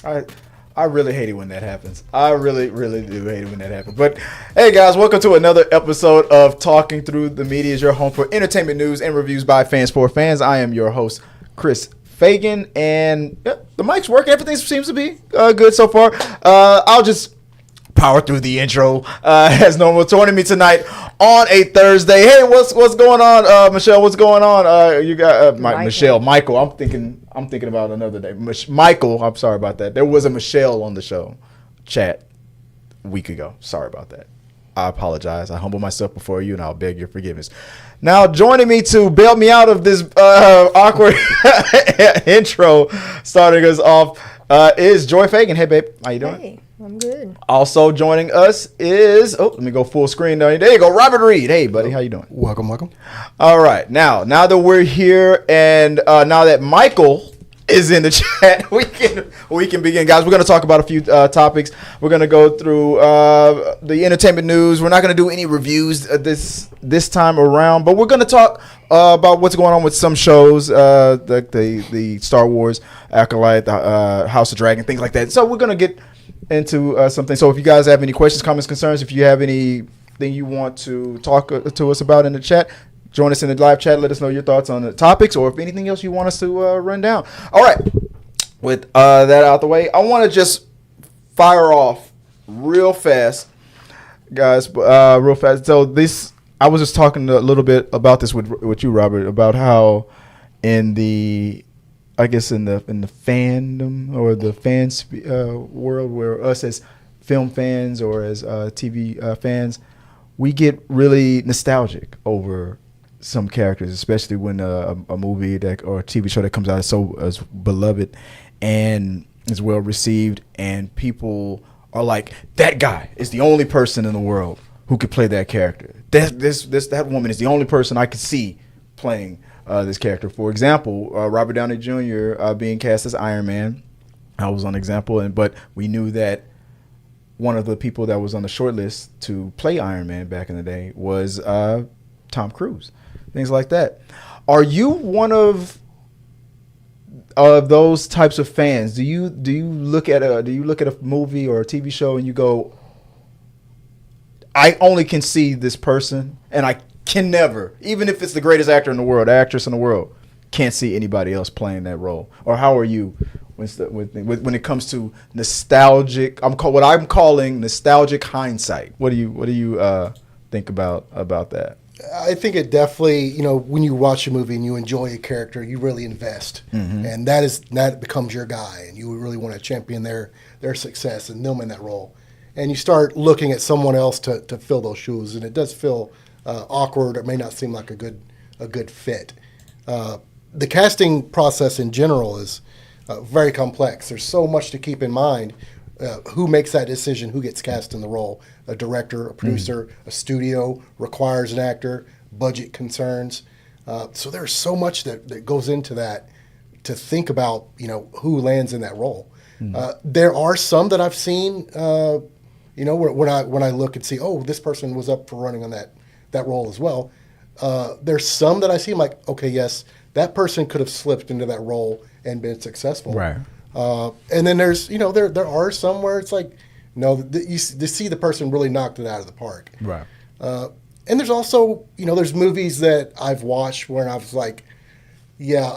I really hate it when that happens. I really, really do hate it when that happens. But hey, guys, welcome to another episode of Talking Through the Media, your home for entertainment news and reviews by fans for fans. I am your host, Chris Fagan, and the mic's working. Everything seems to be good so far. I'll just power through the intro as normal. Joining me tonight on a Thursday. Hey, what's going on, Michelle? What's going on? You got Michelle, Michael. I'm thinking about another day. Michael, I'm sorry about that. There was a Michelle on the show chat a week ago. Sorry about that. I apologize. I humble myself before you, and I'll beg your forgiveness. Now, joining me to bail me out of this awkward intro, starting us off, is Joy Fagan. Hey, babe. How you doing? Hey, I'm good. Also joining us is, let me go full screen. There you go, Robert Reed. Hey, buddy. How you doing? Welcome. All right. Now that we're here, and now that Michael is in the chat, we can begin, guys. We're going to talk about a few topics. We're going to go through the entertainment news. We're not going to do any reviews this time around, but we're going to talk about what's going on with some shows, like the Star Wars, ACOLYTE, House of Dragon, things like that. So we're going to get into something. So if you guys have any questions, comments, concerns, if you have anything you want to talk to us about in the chat, join us in the live chat. Let us know your thoughts on the topics, or if anything else you want us to run down. All right. With that out the way, I want to just fire off real fast, guys. Real fast. So I was just talking a little bit about this with you, Robert, about how in the fandom or the fans world, where us as film fans or as TV fans, we get really nostalgic over some characters, especially when a movie or a TV show that comes out is beloved and is well received, and people are like, that guy is the only person in the world who could play that character. That woman is the only person I could see playing this character. For example, Robert Downey Jr. Being cast as Iron Man. I was an example, but we knew that one of the people that was on the short list to play Iron Man back in the day was Tom Cruise. Things like that. Are you one of those types of fans? Do you look at a movie or a TV show and you go, I only can see this person, and I can never, even if it's the greatest actor in the world, actress in the world, can't see anybody else playing that role? Or how are you when it comes to nostalgic? What I'm calling nostalgic hindsight. What do you think about that? I think it definitely, when you watch a movie and you enjoy a character, you really invest, and that becomes your guy, and you really want to champion their success and them in that role. And you start looking at someone else to fill those shoes, and it does feel awkward. It may not seem like a good fit. The casting process in general is very complex. There's so much to keep in mind. Who makes that decision? Who gets cast in the role? A director, a producer, a studio requires an actor, budget concerns. So there's so much that goes into that to think about, who lands in that role. There are some that I've seen, when I look and see, oh, this person was up for running on that role as well. There's some that I see, I'm like, okay, yes, that person could have slipped into that role and been successful. Right. And then there's, there are some where it's like, you see the person really knocked it out of the park. Right. And there's also, there's movies that I've watched where I was like, yeah,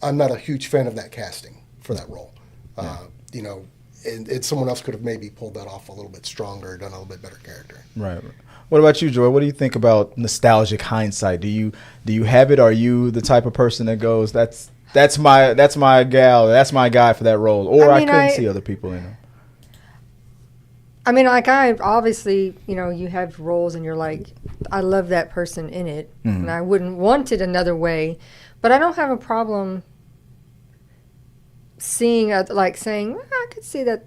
I'm not a huge fan of that casting for that role. And someone else could have maybe pulled that off a little bit stronger, done a little bit better character. Right. What about you, Joy? What do you think about nostalgic hindsight? Do you have it? Are you the type of person that goes, that's my gal, that's my guy for that role, or I couldn't see other people in them? I mean, like, I obviously, you have roles and you're like, I love that person in it, and I wouldn't want it another way, but I don't have a problem saying, I could see that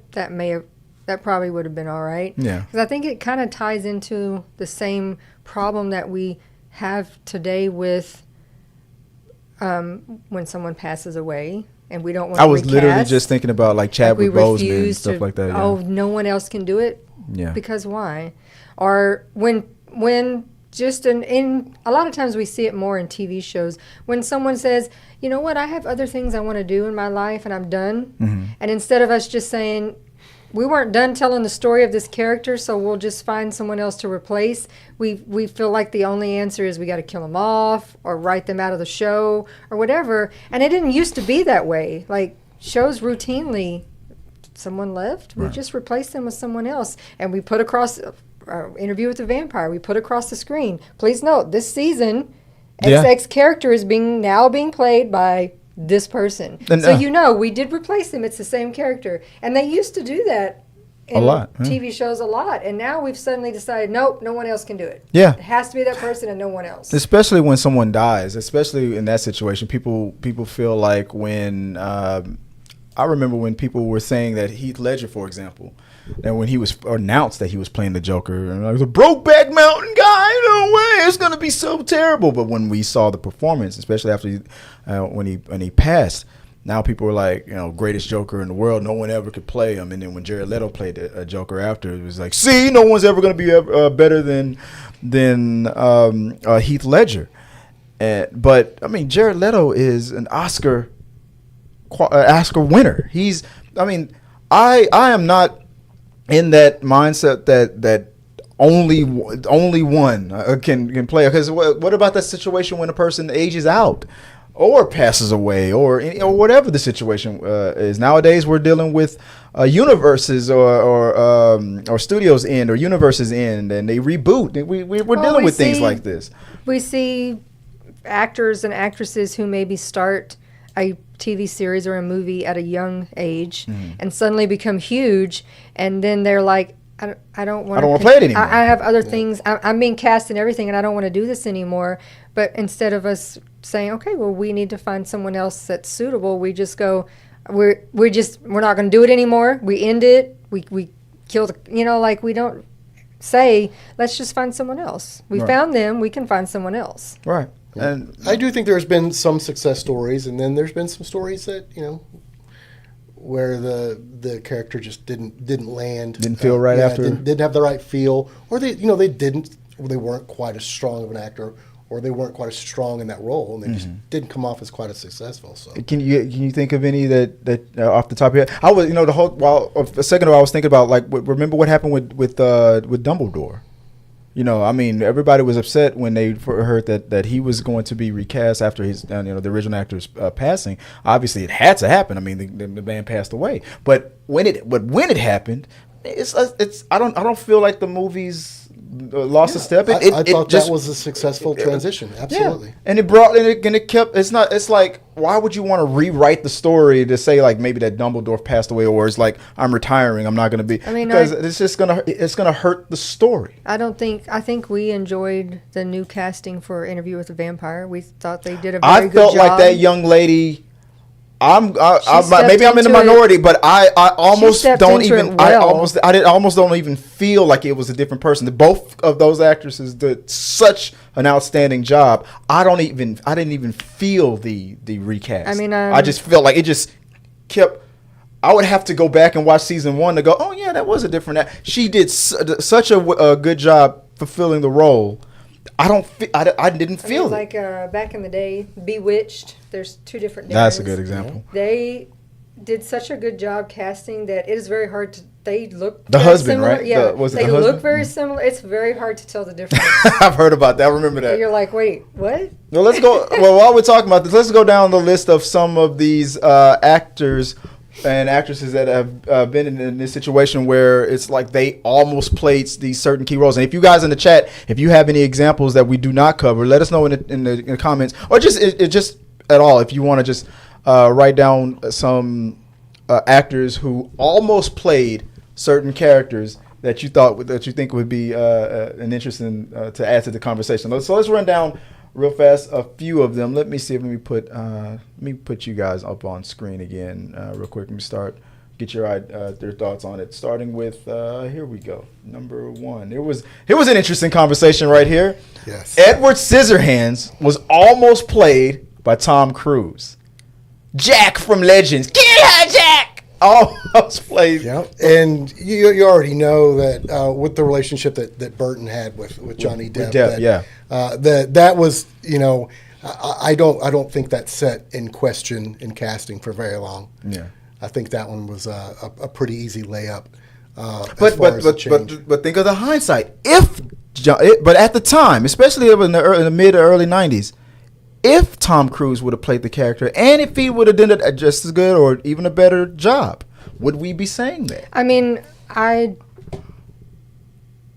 probably would have been all right. Yeah. Because I think it kind of ties into the same problem that we have today with when someone passes away and we don't want to recast. I was literally just thinking about like Chadwick Boseman and stuff like that. Yeah. Oh, no one else can do it? Yeah. Because why? Or when just in a lot of times we see it more in TV shows when someone says, you know what, I have other things I want to do in my life and I'm done. And instead of us just saying, we weren't done telling the story of this character, so we'll just find someone else to replace. We feel like the only answer is we got to kill them off or write them out of the show or whatever. And it didn't used to be that way. Like shows routinely, someone left, we just replaced them with someone else, and we put across Interview with the Vampire. We put across the screen. Please note this season, XX character is now being played by this person. And, so we did replace them. It's the same character. And they used to do that in TV shows a lot. And now we've suddenly decided, nope, no one else can do it. Yeah. It has to be that person and no one else. Especially when someone dies, especially in that situation, people feel like when I remember when people were saying that Heath Ledger, for example, and when he was announced that he was playing the Joker, and I was a Brokeback Mountain guy, no way, it's gonna be so terrible. But when we saw the performance, especially after when he passed, now people were like, greatest Joker in the world, no one ever could play him. And then when Jared Leto played a Joker after, it was like, see, no one's ever gonna be better than Heath Ledger. But I mean, Jared Leto is an Oscar winner. I am not in that mindset that only one can play, because what about that situation when a person ages out or passes away or whatever the situation is? Nowadays we're dealing with universes or studios end or universes end and they reboot. We're dealing with things like this. We see actors and actresses who maybe start a TV series or a movie at a young age and suddenly become huge, and then they're like, I don't want to play it anymore. I have other things. I'm being cast in everything, and I don't want to do this anymore. But instead of us saying, okay, well, we need to find someone else that's suitable, we just go, we're not going to do it anymore. We end it. We kill the, we don't say, let's just find someone else. We found them. We can find someone else. Right. And I do think there's been some success stories, and then there's been some stories that where the character just didn't land, didn't feel right after, didn't have the right feel, or they weren't quite as strong of an actor, or they weren't quite as strong in that role, and they just didn't come off as quite as successful. So can you think of any that off the top of your head? I was a second ago I was thinking about remember what happened with Dumbledore. Everybody was upset when they heard that he was going to be recast after his, the original actor's passing. Obviously, it had to happen. I mean, the man passed away. But when it happened, I don't feel like the movies lost a step. I thought that was a successful transition. Absolutely. Yeah. And it kept. It's like, why would you want to rewrite the story to say like maybe that Dumbledore passed away, or it's like I'm retiring, I'm not going to be, because it's gonna hurt the story. I think we enjoyed the new casting for Interview with the Vampire. We thought they did a very good job. I felt like that young lady. Maybe I'm in the minority, but I almost don't even feel like it was a different person. Both of those actresses did such an outstanding job. I didn't even feel the recast. I just felt like it just kept. I would have to go back and watch season 1 to go, oh yeah, that was a different. She did such a good job fulfilling the role. I didn't feel it. Like back in the day, Bewitched. There's 2 different. That's a good example. They did such a good job casting that it is very hard to. They look the husband, similar. right? Yeah, they look very similar. It's very hard to tell the difference. I've heard about that. I remember that. And you're like, wait, what? Well, let's go. Well, while we're talking about this, let's go down the list of some of these actors and actresses that have been in this situation where it's like they almost played these certain key roles. And if you guys in the chat, if you have any examples that we do not cover, let us know in the comments, or just at all, if you want to just write down some actors who almost played certain characters that you think would be an interesting to add to the conversation. So let's run down real fast a few of them. Let me see if let me put you guys up on screen again real quick. Let me start. Get your thoughts on it. Starting with here we go. Number 1. It was an interesting conversation right here. Yes. Edward Scissorhands was almost played by Tom Cruise. Jack from Legends. Get her, Jack. almost played. Yeah, and you already know that with the relationship that Burton had with Johnny Depp, that was, you know, I don't think that set in question in casting for very long. Yeah, I think that one was a pretty easy layup. But think of the hindsight. But at the time, especially in the mid to early '90s, if Tom Cruise would have played the character, and if he would have done it just as good or even a better job, would we be saying that? I mean,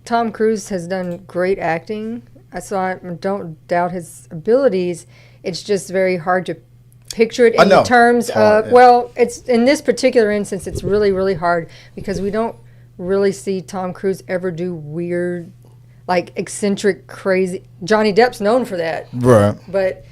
Tom Cruise has done great acting, so I don't doubt his abilities. It's just very hard to picture it in terms of, well, it's in this particular instance, it's really, really hard because we don't really see Tom Cruise ever do weird, like eccentric, crazy. Johnny Depp's known for that. Right. But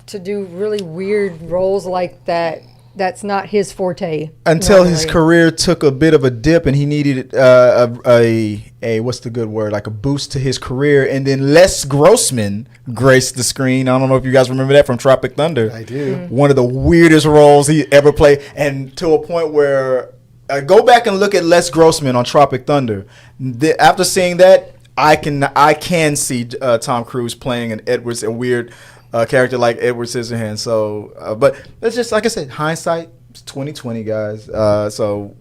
to do really weird roles like that, that's not his forte. Until his career took a bit of a dip and he needed a what's the good word, like a boost to his career, and then Les Grossman graced the screen. I don't know if you guys remember that from Tropic Thunder. I do. Mm-hmm. One of the weirdest roles he ever played, and to a point where go back and look at Les Grossman on Tropic Thunder. After seeing that, I can see Tom Cruise playing a weird character like Edward Scissorhands. So, but that's just like I said, hindsight. It's 2020, guys. So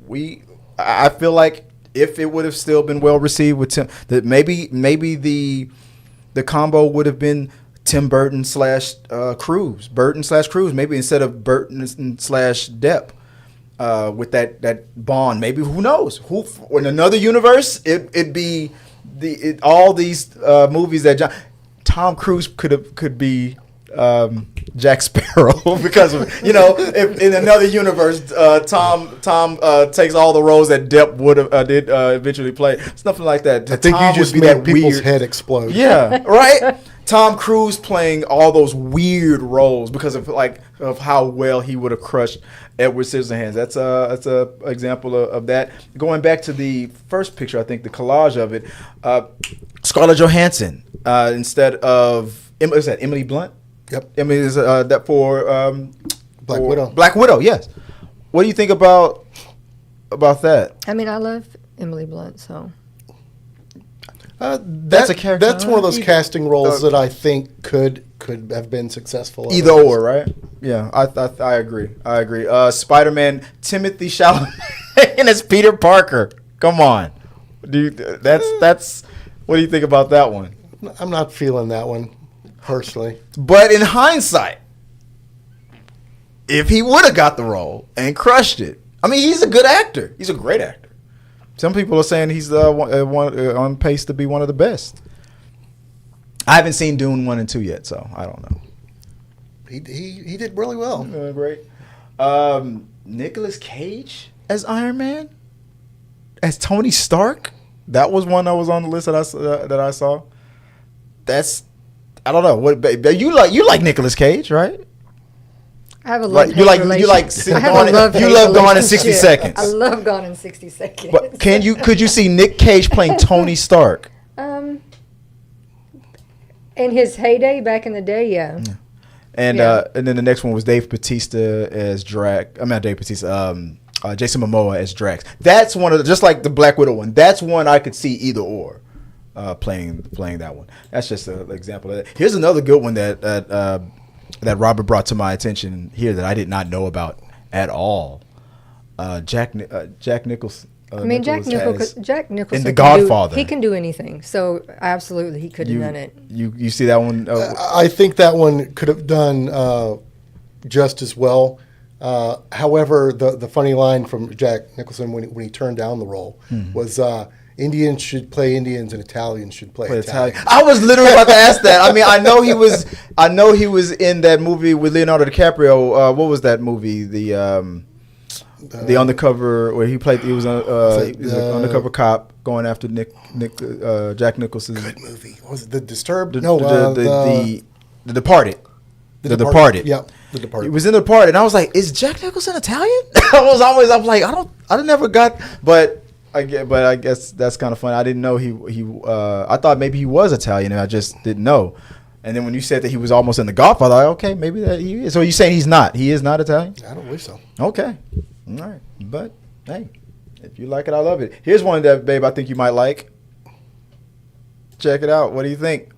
I feel like if it would have still been well received with Tim, that maybe the combo would have been Tim Burton / Cruise. Maybe instead of Burton / Depp. With that bond, maybe who knows? In another universe, it'd be all these movies that Tom Cruise could be Jack Sparrow because of, if in another universe Tom takes all the roles that Depp would have did eventually play, something like that. I think Tom you just would be made that people's weird, head explode. Yeah, right. Tom Cruise playing all those weird roles because of how well he would have crushed Edward Scissorhands. That's a example of that. Going back to the first picture, I think the collage of it, Scarlett Johansson instead of is that Emily Blunt? Yep. Emily is that for Black Widow. Black Widow, yes. What do you think about that? I mean, I love Emily Blunt, so. That's a character. That's one of those casting roles that I think could have been successful. Either or, right? Yeah, I agree. Spider-Man, Timothy Chalamet as Peter Parker. Come on, that's. What do you think about that one? I'm not feeling that one personally. But in hindsight, if he would have got the role and crushed it, I mean, he's a good actor. He's a great actor. Some people are saying he's on pace to be one of the best. I haven't seen Dune 1 and 2 yet, so I don't know. He did really well. Great. Nicolas Cage as Iron Man? As Tony Stark? That was one that was on the list that I saw. I don't know. What you like Nicolas Cage, right? I have a love Gone in 60 Seconds. I love Gone in 60 Seconds. But could you see Nick Cage playing Tony Stark? In his heyday back in the day, yeah. And then the next one was Dave Bautista as Drax. I mean, not Dave Bautista. Jason Momoa as Drax. That's one of the, just like the Black Widow one. That's one I could see either or playing that one. That's just an example of that. Here's another good one that Robert brought to my attention here that I did not know about at all. Jack Nicholson. Jack Nicholson in The Godfather. He can do anything. So absolutely, he could have done it. You see that one? I think that one could have done just as well. However, the funny line from Jack Nicholson when he turned down the role was Indians should play Indians and Italians should play Italian. I was literally about to ask that. I mean, I know he was in that movie with Leonardo DiCaprio. What was that movie? The undercover where he was an undercover cop going after Jack Nicholson. Good movie. What was it The Disturbed? The Departed. The Departed. Yeah, The Departed. He was in The Departed, and I was like, "Is Jack Nicholson Italian?" I'm like, I never got, but I guess that's kind of funny. I didn't know he. I thought maybe he was Italian, and I just didn't know. And then when you said that he was almost in The Godfather, okay, maybe that he is. So you're saying he's not? He is not Italian? I don't believe so. Okay. All right, but hey, if you like it, I love it. Here's one that, babe, I think you might like. Check it out. What do you think?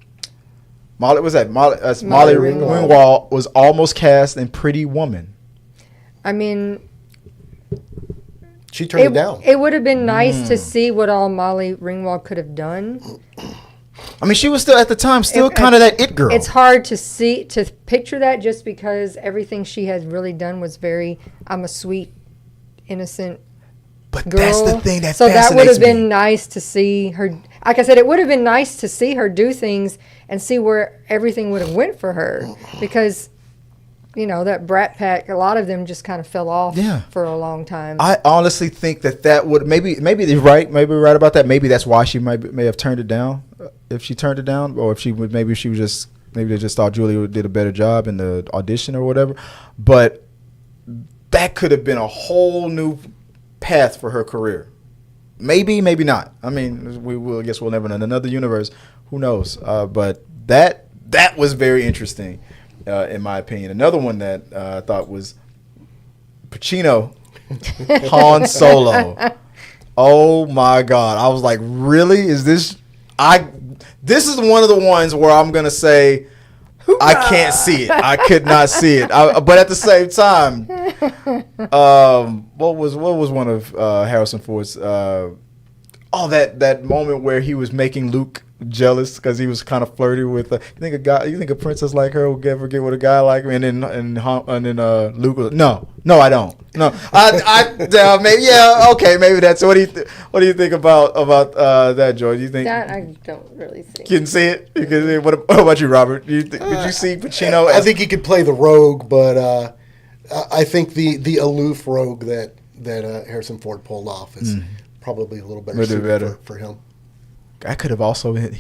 Molly Ringwald was almost cast in Pretty Woman. I mean, she turned it down. It would have been nice to see what all Molly Ringwald could have done. I mean, she was still at the time kind of that it girl. It's hard to picture that just because everything she has really done was very, I'm a sweet, innocent but girl. That's the thing that so fascinates that would have me. been nice to see her. Like I said, it would have been nice to see her do things and see where everything would have went for her, because that Brat Pack, a lot of them just kind of fell off for a long time. I honestly think that would maybe they're right, maybe we're right about that. Maybe that's why she may have turned it down, if she turned it down, or if she would maybe they just thought Julia did a better job in the audition or whatever. But that could have been a whole new path for her career. Maybe not. I mean, I guess we'll never know. In another universe, who knows? But that was very interesting, in my opinion. Another one that I thought was Pacino, Han Solo. Oh my God! I was like, really? Is this? This is one of the ones where I'm gonna say, I can't see it. I could not see it. But at the same time, what was one of Harrison Ford's? That moment where he was making Luke jealous because he was kind of flirty with. You think a princess like her will ever get with a guy like me? And then Luke was, no, I don't. No, maybe okay, maybe that's. What do you think about that, Joy? Do you think that I don't really see? You can see it. You can see it. What about you, Robert? Could you see Pacino? I think he could play the rogue, but I think the aloof rogue that Harrison Ford pulled off is probably a little better for him. I could have also been.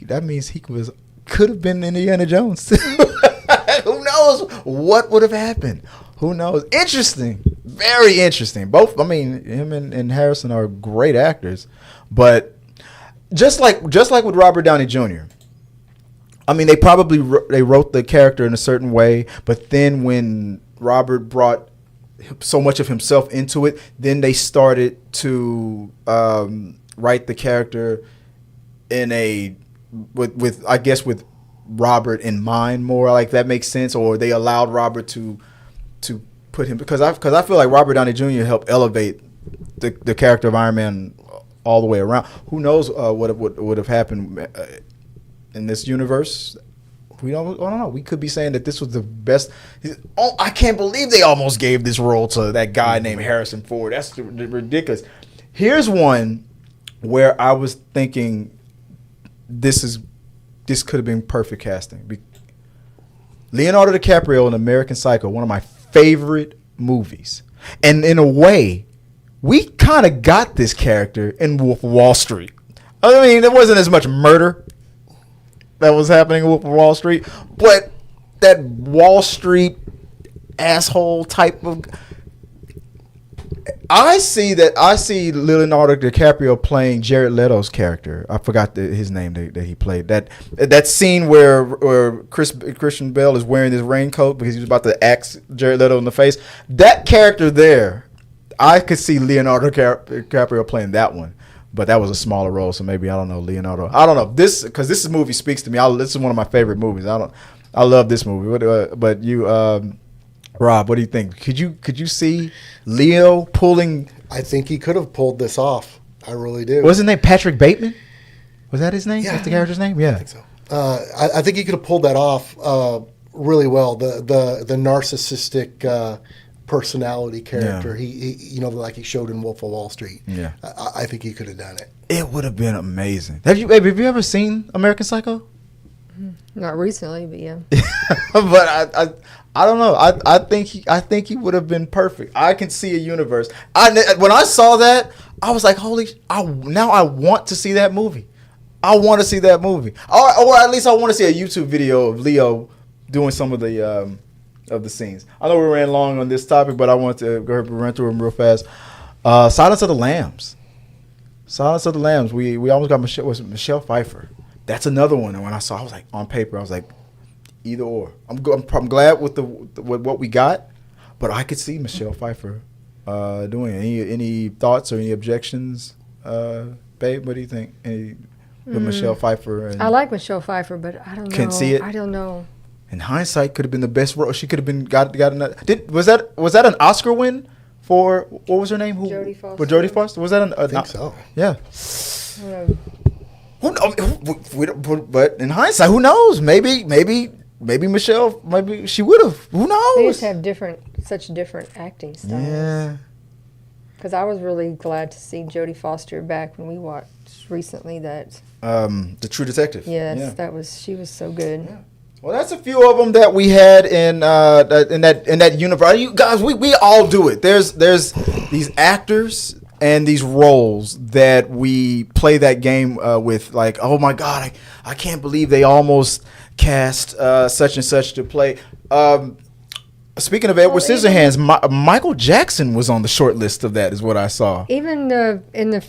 That means he could have been Indiana Jones. Who knows what would have happened? Who knows? Interesting, very interesting. Both. I mean, him and Harrison are great actors, but just like with Robert Downey Jr. I mean, they probably wrote the character in a certain way, but then when Robert brought so much of himself into it, then they started to write the character in with Robert in mind more. Like, that makes sense. Or they allowed Robert to put him, because I feel like Robert Downey Jr. helped elevate the character of Iron Man all the way around. Who knows what would have happened in this universe? I don't know. We could be saying that this was the best. I can't believe they almost gave this role to that guy named Harrison Ford. That's ridiculous. Here's one where I was thinking this could have been perfect casting. Leonardo DiCaprio in American Psycho, one of my favorite movies. And in a way, we kind of got this character in Wolf of Wall Street. I mean, there wasn't as much murder that was happening in Wolf of Wall Street, but that Wall Street asshole type of... I see Leonardo DiCaprio playing Jared Leto's character. I forgot his name that he played. That scene where Christian Bale is wearing this raincoat because he was about to axe Jared Leto in the face. That character there, I could see Leonardo DiCaprio playing that one. But that was a smaller role, so maybe, I don't know, Leonardo. I don't know. Because this movie speaks to me. This is one of my favorite movies. I love this movie. But you... Rob, what do you think? Could you see Leo pulling? I think he could have pulled this off. I really do. Wasn't it Patrick Bateman? Was that his name? Yeah. That's the character's name? Yeah. I think so. I think he could have pulled that off really well. The narcissistic personality character. Yeah. He like he showed in Wolf of Wall Street. Yeah. I think he could have done it. It would have been amazing. Have you ever seen American Psycho? Not recently, but yeah. But I don't know. I think he would have been perfect. I can see a universe. When I saw that, I was like, now I want to see that movie. I want to see that movie, or at least I want to see a YouTube video of Leo doing some of the scenes. I know we ran long on this topic, but I want to go ahead and run through them real fast. Silence of the Lambs. Silence of the Lambs. We almost got Michelle Pfeiffer. That's another one. And when I saw, I was like, on paper, I was like, either or. I'm glad with what we got, but I could see Michelle Pfeiffer doing. Any thoughts or any objections, babe? What do you think? With Michelle Pfeiffer? And I like Michelle Pfeiffer, but I don't know. Can't see it? I don't know. In hindsight, could have been the best role. She could have been got another. Was that an Oscar win for what was her name? Jodie Foster. For Jodie Foster? Was that I think so. Yeah. Uh, But in hindsight, who knows? Maybe Michelle. Maybe she would have. Who knows? They just have such different acting styles. Yeah. Because I was really glad to see Jodie Foster back when we watched recently that. The True Detective. Yes, she was so good. Yeah. Well, that's a few of them that we had in that universe. You guys, we all do it. There's these actors and these roles that we play that game with. Like, oh my God, I can't believe they almost cast such and such to play. Speaking of Edward Scissorhands, Michael Jackson was on the short list of that, is what I saw. Even in the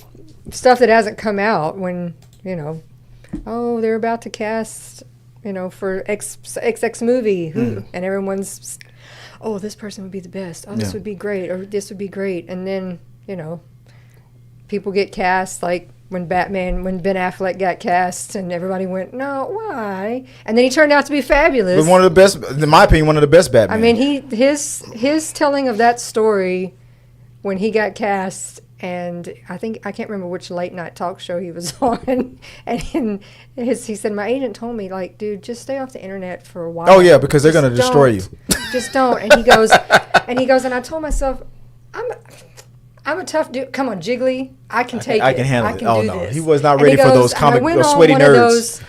stuff that hasn't come out, when they're about to cast. For XX movie, and everyone's, this person would be the best. Oh, this would be great, or this would be great. And then, people get cast, like when Ben Affleck got cast, and everybody went, no, why? And then he turned out to be fabulous. But one of the best, in my opinion, one of the best Batman. I mean, his telling of that story when he got cast. And I can't remember which late night talk show he was on. And he said, my agent told me, like, dude, just stay off the internet for a while. Oh, yeah, because they're going to destroy you. Just don't. And he goes, and I told myself, I'm a tough dude. Come on, Jiggly. I can take it. I can handle it. Oh, no. This. He was not ready for those sweaty nerds.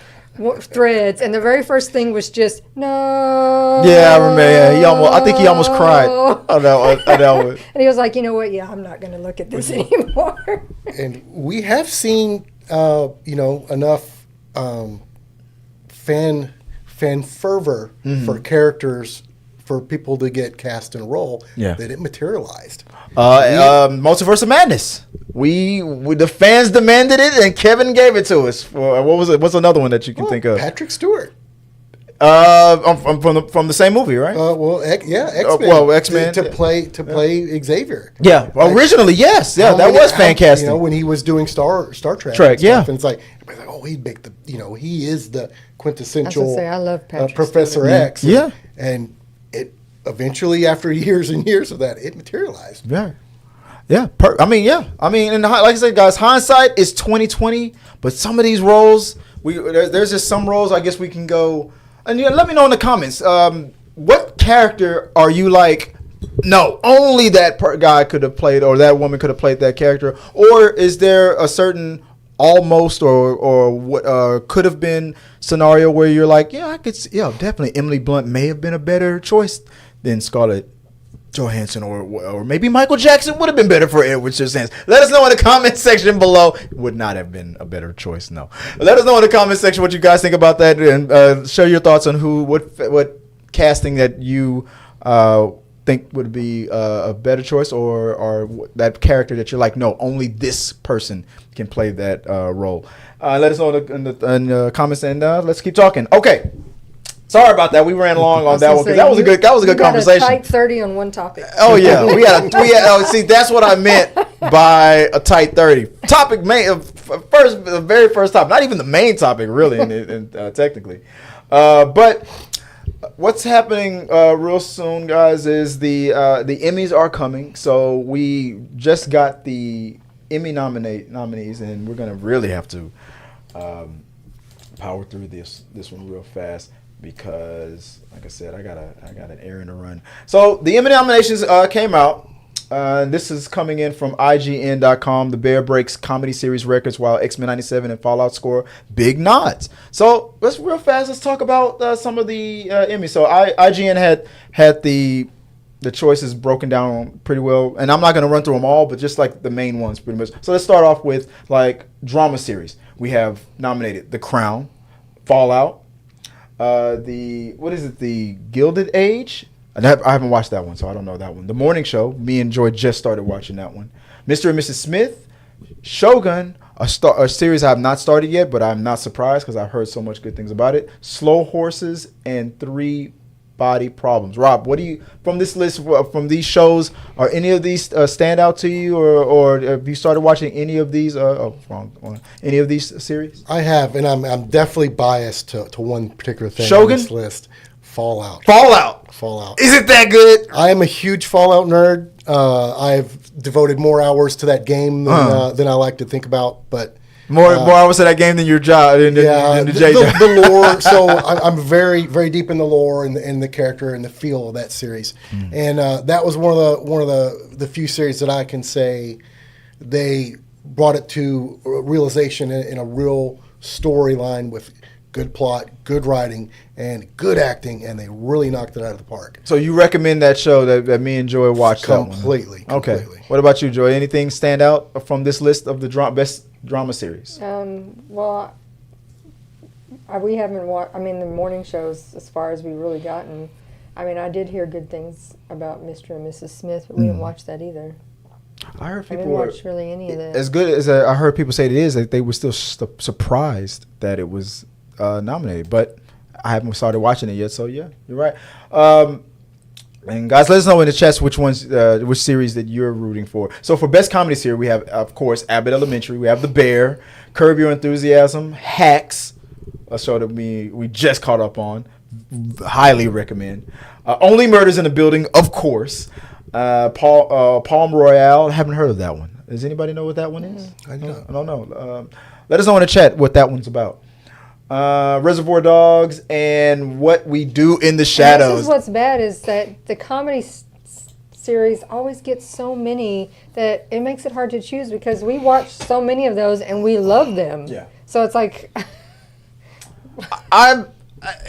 Threads, and the very first thing was just no. Yeah, I remember. Yeah, I think he almost cried. I know. And he was like, you know what? Yeah, I'm not going to look at this anymore. And we have seen, enough fan fervor for characters for people to get cast in a role that it materialized. Multiverse of Madness. We the fans demanded it, and Kevin gave it to us. What was it? What's another one that you can think of? Patrick Stewart. From the same movie, right? X-Men. X-Men to play Xavier. Yeah, originally, yes, that was fan casting. When he was doing Star Trek. And and it's like everybody's like, he'd make he is the quintessential. I love Patrick Professor Stewart. X. Yeah, and it eventually, after years and years of that, it materialized. Yeah. Yeah, I mean, and like I said, guys, hindsight is 2020. But some of these roles, there's just some roles. I guess we can go and let me know in the comments. What character are you like? No, only that guy could have played, or that woman could have played that character, or is there a certain almost or what could have been scenario where you're like, definitely Emily Blunt may have been a better choice than Scarlett Johansson, or maybe Michael Jackson would have been better for Edward Scissorhands. Let us know in the comment section below. Would not have been a better choice, no. Let us know in the comment section what you guys think about that, and share your thoughts on what casting that you think would be a better choice, or that character that you're like, no, only this person can play that role. Let us know in the comments, and let's keep talking. Okay. Sorry about that. We ran long on that one because that was a good conversation. A tight 30 on one topic. Oh yeah, we had see, that's what I meant by a tight 30 topic. The very first topic, not even the main topic, really, technically. But what's happening real soon, guys, is the Emmys are coming. So we just got the Emmy nominees, and we're gonna really have to power through this one real fast. Because, like I said, I got an errand to run. So the Emmy nominations came out. This is coming in from IGN.com. The Bear breaks comedy series records while X-Men 97 and Fallout score big nods. So let's real fast. Let's talk about some of the Emmys. So IGN had the choices broken down pretty well, and I'm not going to run through them all, but just like the main ones, pretty much. So let's start off with like drama series. We have nominated The Crown, Fallout. The Gilded Age? I haven't watched that one, so I don't know that one. The Morning Show. Me and Joy just started watching that one. Mr. and Mrs. Smith. Shogun, a series I have not started yet, but I'm not surprised because I've heard so much good things about it. Slow Horses and 3 body problems. Rob, what do you from this list from these shows? Are any of these stand out to you, or have you started watching any of these? Wrong one. Any of these series? I have, and I'm definitely biased to one particular thing Shogun? on this list. Fallout. Fallout. Is it that good? I am a huge Fallout nerd. I've devoted more hours to that game than I like to think about, but more hours to that game than your job, than the J job. The lore. So I'm very, very deep in the lore and the character and the feel of that series, and that was one of the few series that I can say they brought it to realization in a real storyline with good plot, good writing, and good acting, and they really knocked it out of the park. So you recommend that show that me and Joy watched? Completely. Okay. What about you, Joy? Anything stand out from this list of the best drama series? Well, we haven't watched. I mean, the morning shows, as far as we've really gotten. I mean, I did hear good things about Mr. and Mrs. Smith, but we didn't watch that either. I heard people didn't watch really any of that. As good as I heard people say it is, that they were still surprised that it was nominated, but I haven't started watching it yet. So yeah, you're right. And guys, let us know in the chats which series that you're rooting for. So for best comedy series, we have, of course, Abbott Elementary. We have The Bear, Curb Your Enthusiasm, Hacks, a show that we just caught up on. Highly recommend. Only Murders in the Building, of course. Palm Royale. Haven't heard of that one. Does anybody know what that one is? I don't know. Let us know in the chat what that one's about. Reservoir Dogs and What We Do in the Shadows. And this is what's bad is that the comedy series always gets so many that it makes it hard to choose because we watch so many of those and we love them. Yeah. So it's like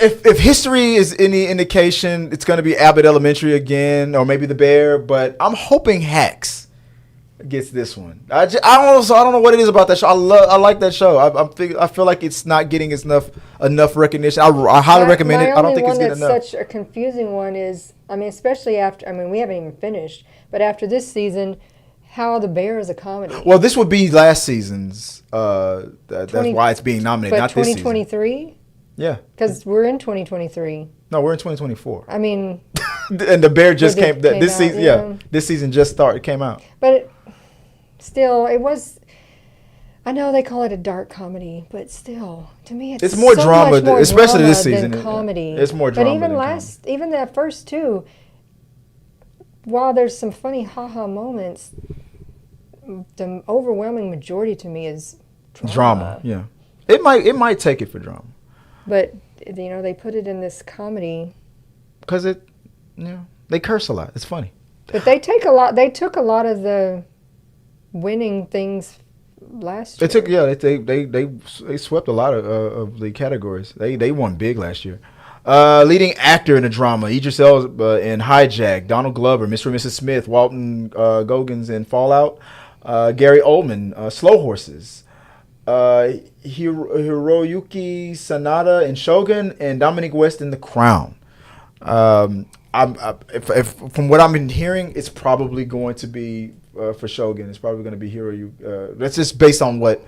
if history is any indication, it's going to be Abbott Elementary again, or maybe The Bear. But I'm hoping Hacks gets this one. I don't know what it is about that show. I like that show. I feel like it's not getting enough recognition. I highly recommend it. I don't think it's getting enough. Such a confusing one is, I mean, especially after. I mean, we haven't even finished, but after this season, how The Bear is a comedy. Well, this would be last season's. That's why it's being nominated. But not this season. 2023. Yeah. Because we're in 2023. No, we're in 2024. I mean. And The Bear just came this out, season. Yeah, this season just started. It came out. But still, it was. I know they call it a dark comedy, but still, to me, it's more so drama, much more especially drama this season. Than comedy. It's more drama. But even the first two, while there's some funny haha moments, the overwhelming majority to me is drama. Yeah, it might take it for drama. But they put it in this comedy because they curse a lot. It's funny. But they took a lot of the winning things last year. They swept a lot of the categories. They won big last year. Leading actor in a drama: Idris Elba in Hijack, Donald Glover, Mr. and Mrs. Smith, Walton Goggins in Fallout, Gary Oldman, Slow Horses, Hiroyuki Sanada in Shogun, and Dominic West in The Crown. If from what I've been hearing, it's probably going to be for Shogun. It's probably going to be Hiroyuki. That's just based on what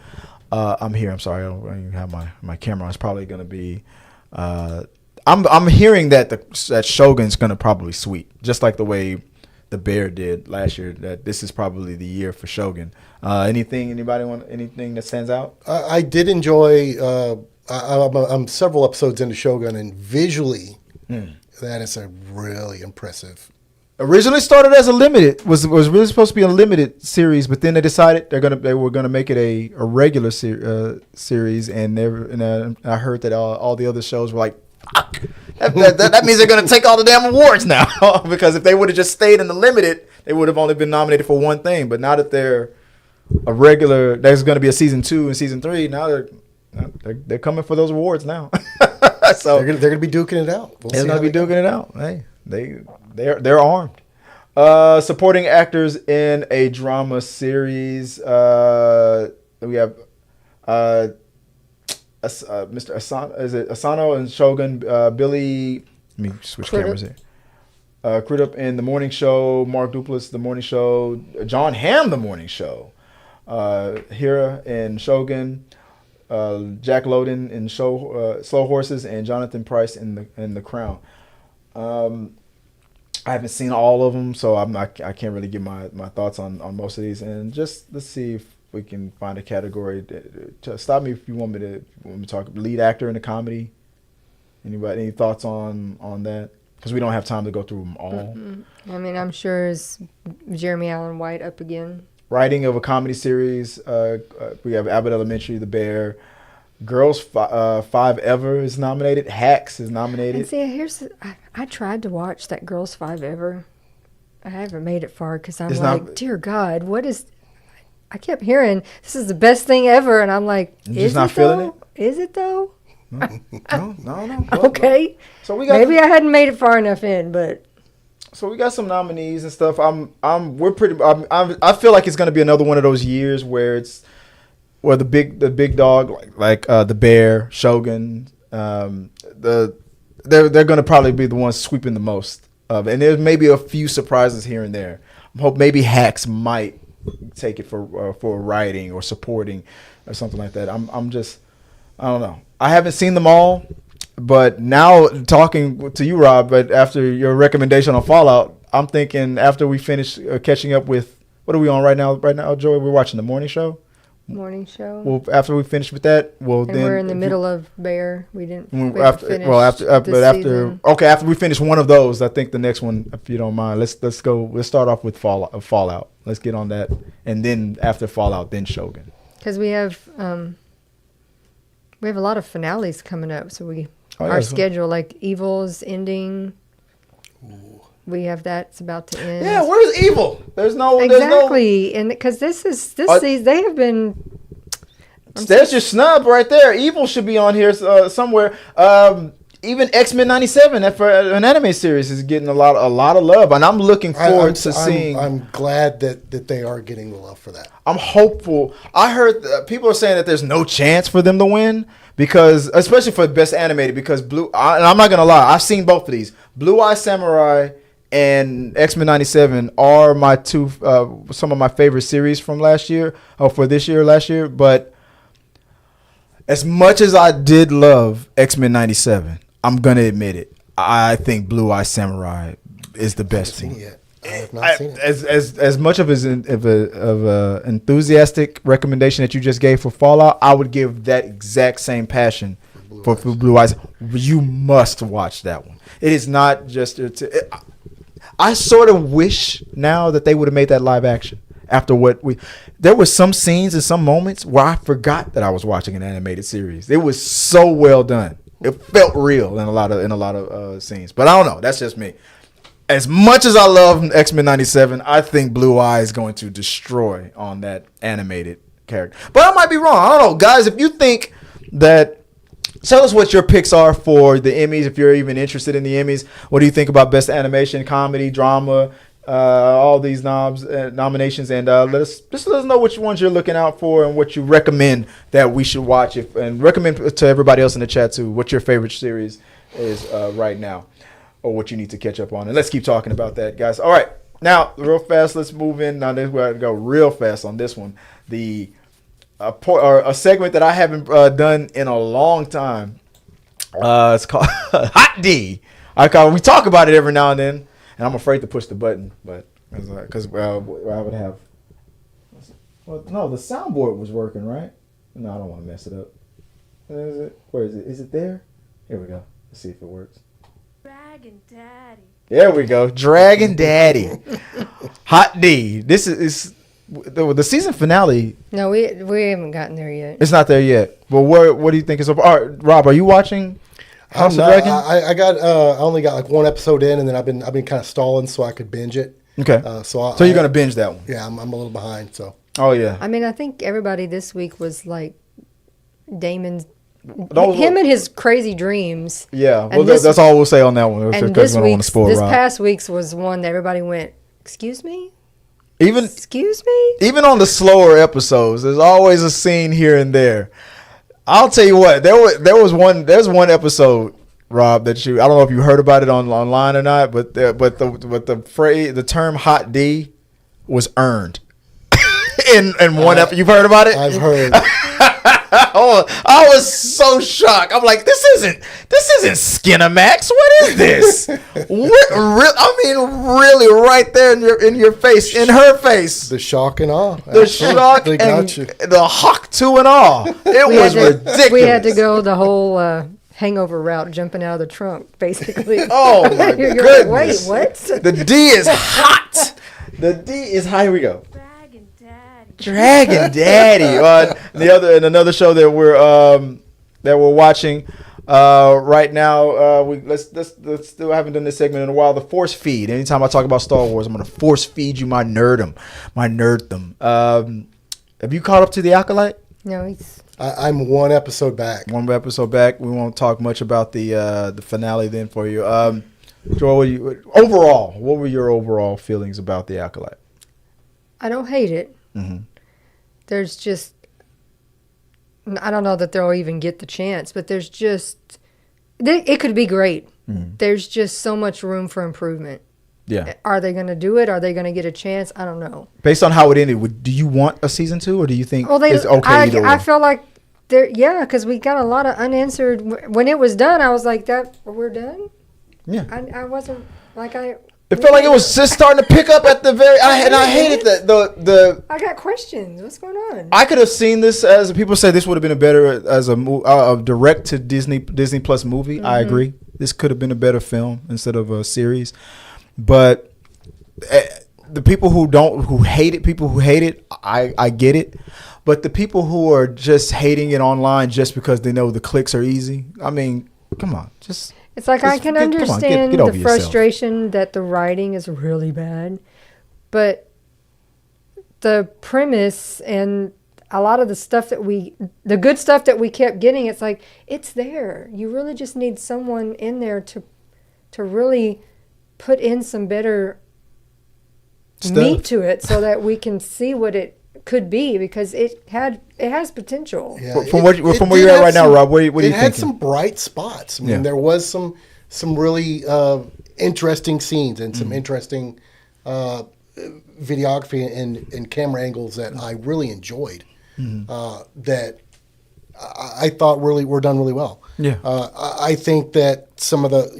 I'm hearing. I'm sorry, I don't even have my camera. It's probably going to be. I'm hearing that Shogun's going to probably sweep, just like the way The Bear did last year. That this is probably the year for Shogun. Anything that stands out? I did enjoy. I'm several episodes into Shogun, and visually, that is a really impressive. Originally started as a limited, was really supposed to be a limited series, but then they decided they were gonna make it a regular series, and I heard that all the other shows were like, fuck, that means they're gonna take all the damn awards now because if they would have just stayed in the limited, they would have only been nominated for one thing. But now that they're a regular, there's gonna be a season 2 and season 3. Now they're coming for those awards now. So they're gonna be duking it out. They're gonna be duking it out. Hey, they're armed. Supporting actors in a drama series. We have Mr. Asano. Is it Asano and Shogun? Billy. Let me switch cameras here. Crudup in The Morning Show. Mark Duplass, The Morning Show. John Hamm, The Morning Show. Hira in Shogun. Jack Lowden in Slow Horses, and Jonathan Pryce in the Crown. I haven't seen all of them, so I can't really give my thoughts on most of these. And just let's see if we can find a category. To stop me if you want me to talk lead actor in a comedy. Anybody, any thoughts on that? Because we don't have time to go through them all. I mean, I'm sure is Jeremy Allen White up again. Writing of a comedy series. We have Abbott Elementary, The Bear. Girls Five Ever is nominated. Hacks is nominated. And see, I tried to watch that Girls Five Ever. I haven't made it far because I'm dear God, what is? I kept hearing this is the best thing ever, and I'm like, is it though? Is it though? No. Okay. So we got maybe I hadn't made it far enough in, but. So we got some nominees and stuff. I feel like it's gonna be another one of those years where it's. Well, the big dog like The Bear, Shogun, they're gonna probably be the ones sweeping the most of it. And there's maybe a few surprises here and there. I hope maybe Hacks might take it for writing or supporting or something like that. I don't know. I haven't seen them all, but now talking to you, Rob, but after your recommendation on Fallout, I'm thinking after we finish catching up with what are we on right now? Right now, Joey, we're watching the morning show. Morning show. Well, after we finish with that, we're in the middle of Bear. We didn't. After we finish one of those, I think the next one, if you don't mind, let's go. Let's start off with Fallout. Let's get on that, and then after Fallout, then Shogun. Because we have a lot of finales coming up, so our schedule like Evil's ending. Ooh. We have that's about to end. Yeah, where's Evil? Exactly, and because this season they have been. There's your snub right there. Evil should be on here somewhere. Even X-Men '97 for an anime series is getting a lot of love, and I'm looking forward to seeing. I'm glad that they are getting the love for that. I'm hopeful. I heard people are saying that there's no chance for them to win because, especially for best animated, because and I'm not gonna lie, I've seen both of these. Blue Eye Samurai and X-Men '97 are my some of my favorite series from last year, but as much as I did love X-Men '97, I'm gonna admit it. I think Blue Eye Samurai is the best one. I have not seen it. As much of a enthusiastic recommendation that you just gave for Fallout, I would give that exact same passion for Blue Eyes. You must watch that one. It is not just. I sort of wish now that they would have made that live action. After there were some scenes and some moments where I forgot that I was watching an animated series. It was so well done. It felt real in a lot of scenes. But I don't know. That's just me. As much as I love X-Men '97, I think Blue Eye is going to destroy on that animated character. But I might be wrong. I don't know, guys. If you think that. Tell us what your picks are for the Emmys, if you're even interested in the Emmys. What do you think about Best Animation, Comedy, Drama, all these nominations? And let us know which ones you're looking out for and what you recommend that we should watch. And recommend to everybody else in the chat, too, what your favorite series is right now or what you need to catch up on. And let's keep talking about that, guys. All right. Now, real fast, let's move in. Now, we're going to go real fast on this one. A segment that I haven't done in a long time. It's called Hot D. We talk about it every now and then, and I'm afraid to push the button, but because I would have. Well, no, the soundboard was working, right? No, I don't want to mess it up. Where is it? Where is it? Is it there? Here we go. Let's see if it works. Dragon Daddy. There we go. Dragon Daddy. Hot D. This is. The season finale. No, we haven't gotten there yet. It's not there yet. Well, what do you think is up? All right, Rob, are you watching House of Dragon? I only got like one episode in, and then I've been kind of stalling so I could binge it. Okay. So you're gonna binge that one? Yeah, I'm a little behind. So. Oh yeah. I mean, I think everybody this week was like Damon's. Him and his crazy dreams. Yeah. Well, that's all we'll say on that one. And this past week's was one that everybody went, "Excuse me." Excuse me? Even on the slower episodes, there's always a scene here and there. I'll tell you what, there's one episode, Rob, that I don't know if you heard about it online or not, but the term Hot D was earned in one episode. You've heard about it? I've heard. I was so shocked. I'm like, this isn't Skinamax. What is this? Really, right there in your face, in her face. The shock and awe. The shock They and got you. the hawk to and all. It was ridiculous. We had to go the whole hangover route, jumping out of the trunk, basically. Oh my You're goodness! like, wait, what? The D is hot. The D is high. Here we go. Dragon Daddy. Dragon Daddy. Another show that we're watching right now. Let's still haven't done this segment in a while. The force feed. Anytime I talk about Star Wars, I'm gonna force feed you my nerddom. Have you caught up to the Acolyte? No, I'm one episode back. One episode back. We won't talk much about the finale then for you. Joel, what were your overall feelings about the Acolyte? I don't hate it. Mm-hmm. There's just, I don't know that they'll even get the chance, but there's just, it could be great. Mm-hmm. There's just so much room for improvement. Yeah. Are they going to do it? Are they going to get a chance? I don't know. Based on how it ended, do you want a season 2, or do you think it's okay either way? I feel like because we got a lot of unanswered. When it was done, I was like, we're done? Yeah. I wasn't like It felt like it was just starting to pick up at the very. I hated the. I got questions. What's going on? I could have seen this as people say this would have been a better as a direct to Disney Plus movie. Mm-hmm. I agree. This could have been a better film instead of a series, but the people who hate it, I get it. But the people who are just hating it online just because they know the clicks are easy, I mean, come on, just. It's like I can understand get over the frustration that the writing is really bad, but the premise and a lot of the stuff the good stuff that we kept getting, it's like, it's there. You really just need someone in there to really put in some better meat to it so that we can see what it could be, because it has potential. Yeah, from where you're at right now, Rob, what are you thinking? It had some bright spots. I mean, there was some really interesting scenes and some interesting videography and camera angles that I really enjoyed. That I thought really were done really well. Yeah. I think that some of the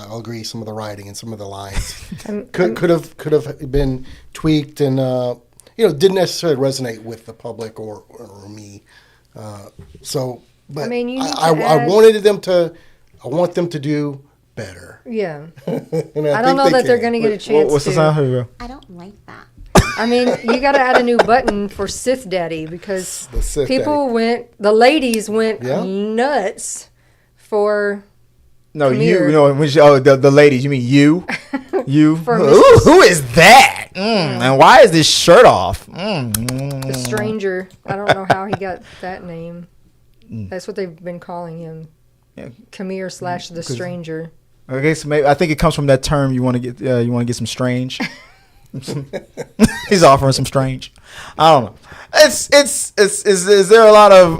I'll agree, some of the writing and some of the lines could have been tweaked and didn't necessarily resonate with the public or me. But I mean, I want them to do better. Yeah. And I don't know that they're going to get a chance. What's the sound? Here we go. I don't like that. I mean, you got to add a new button for Sith Daddy, because the ladies went nuts for. No, Camille. the ladies. You mean you? You? For Who is that? And why is this shirt off? The Stranger. I don't know how he got that name. That's what they've been calling him. Yeah. Camille / the Stranger. Okay, so maybe I think it comes from that term. You want to get some strange. He's offering some strange. I don't know. Is there a lot of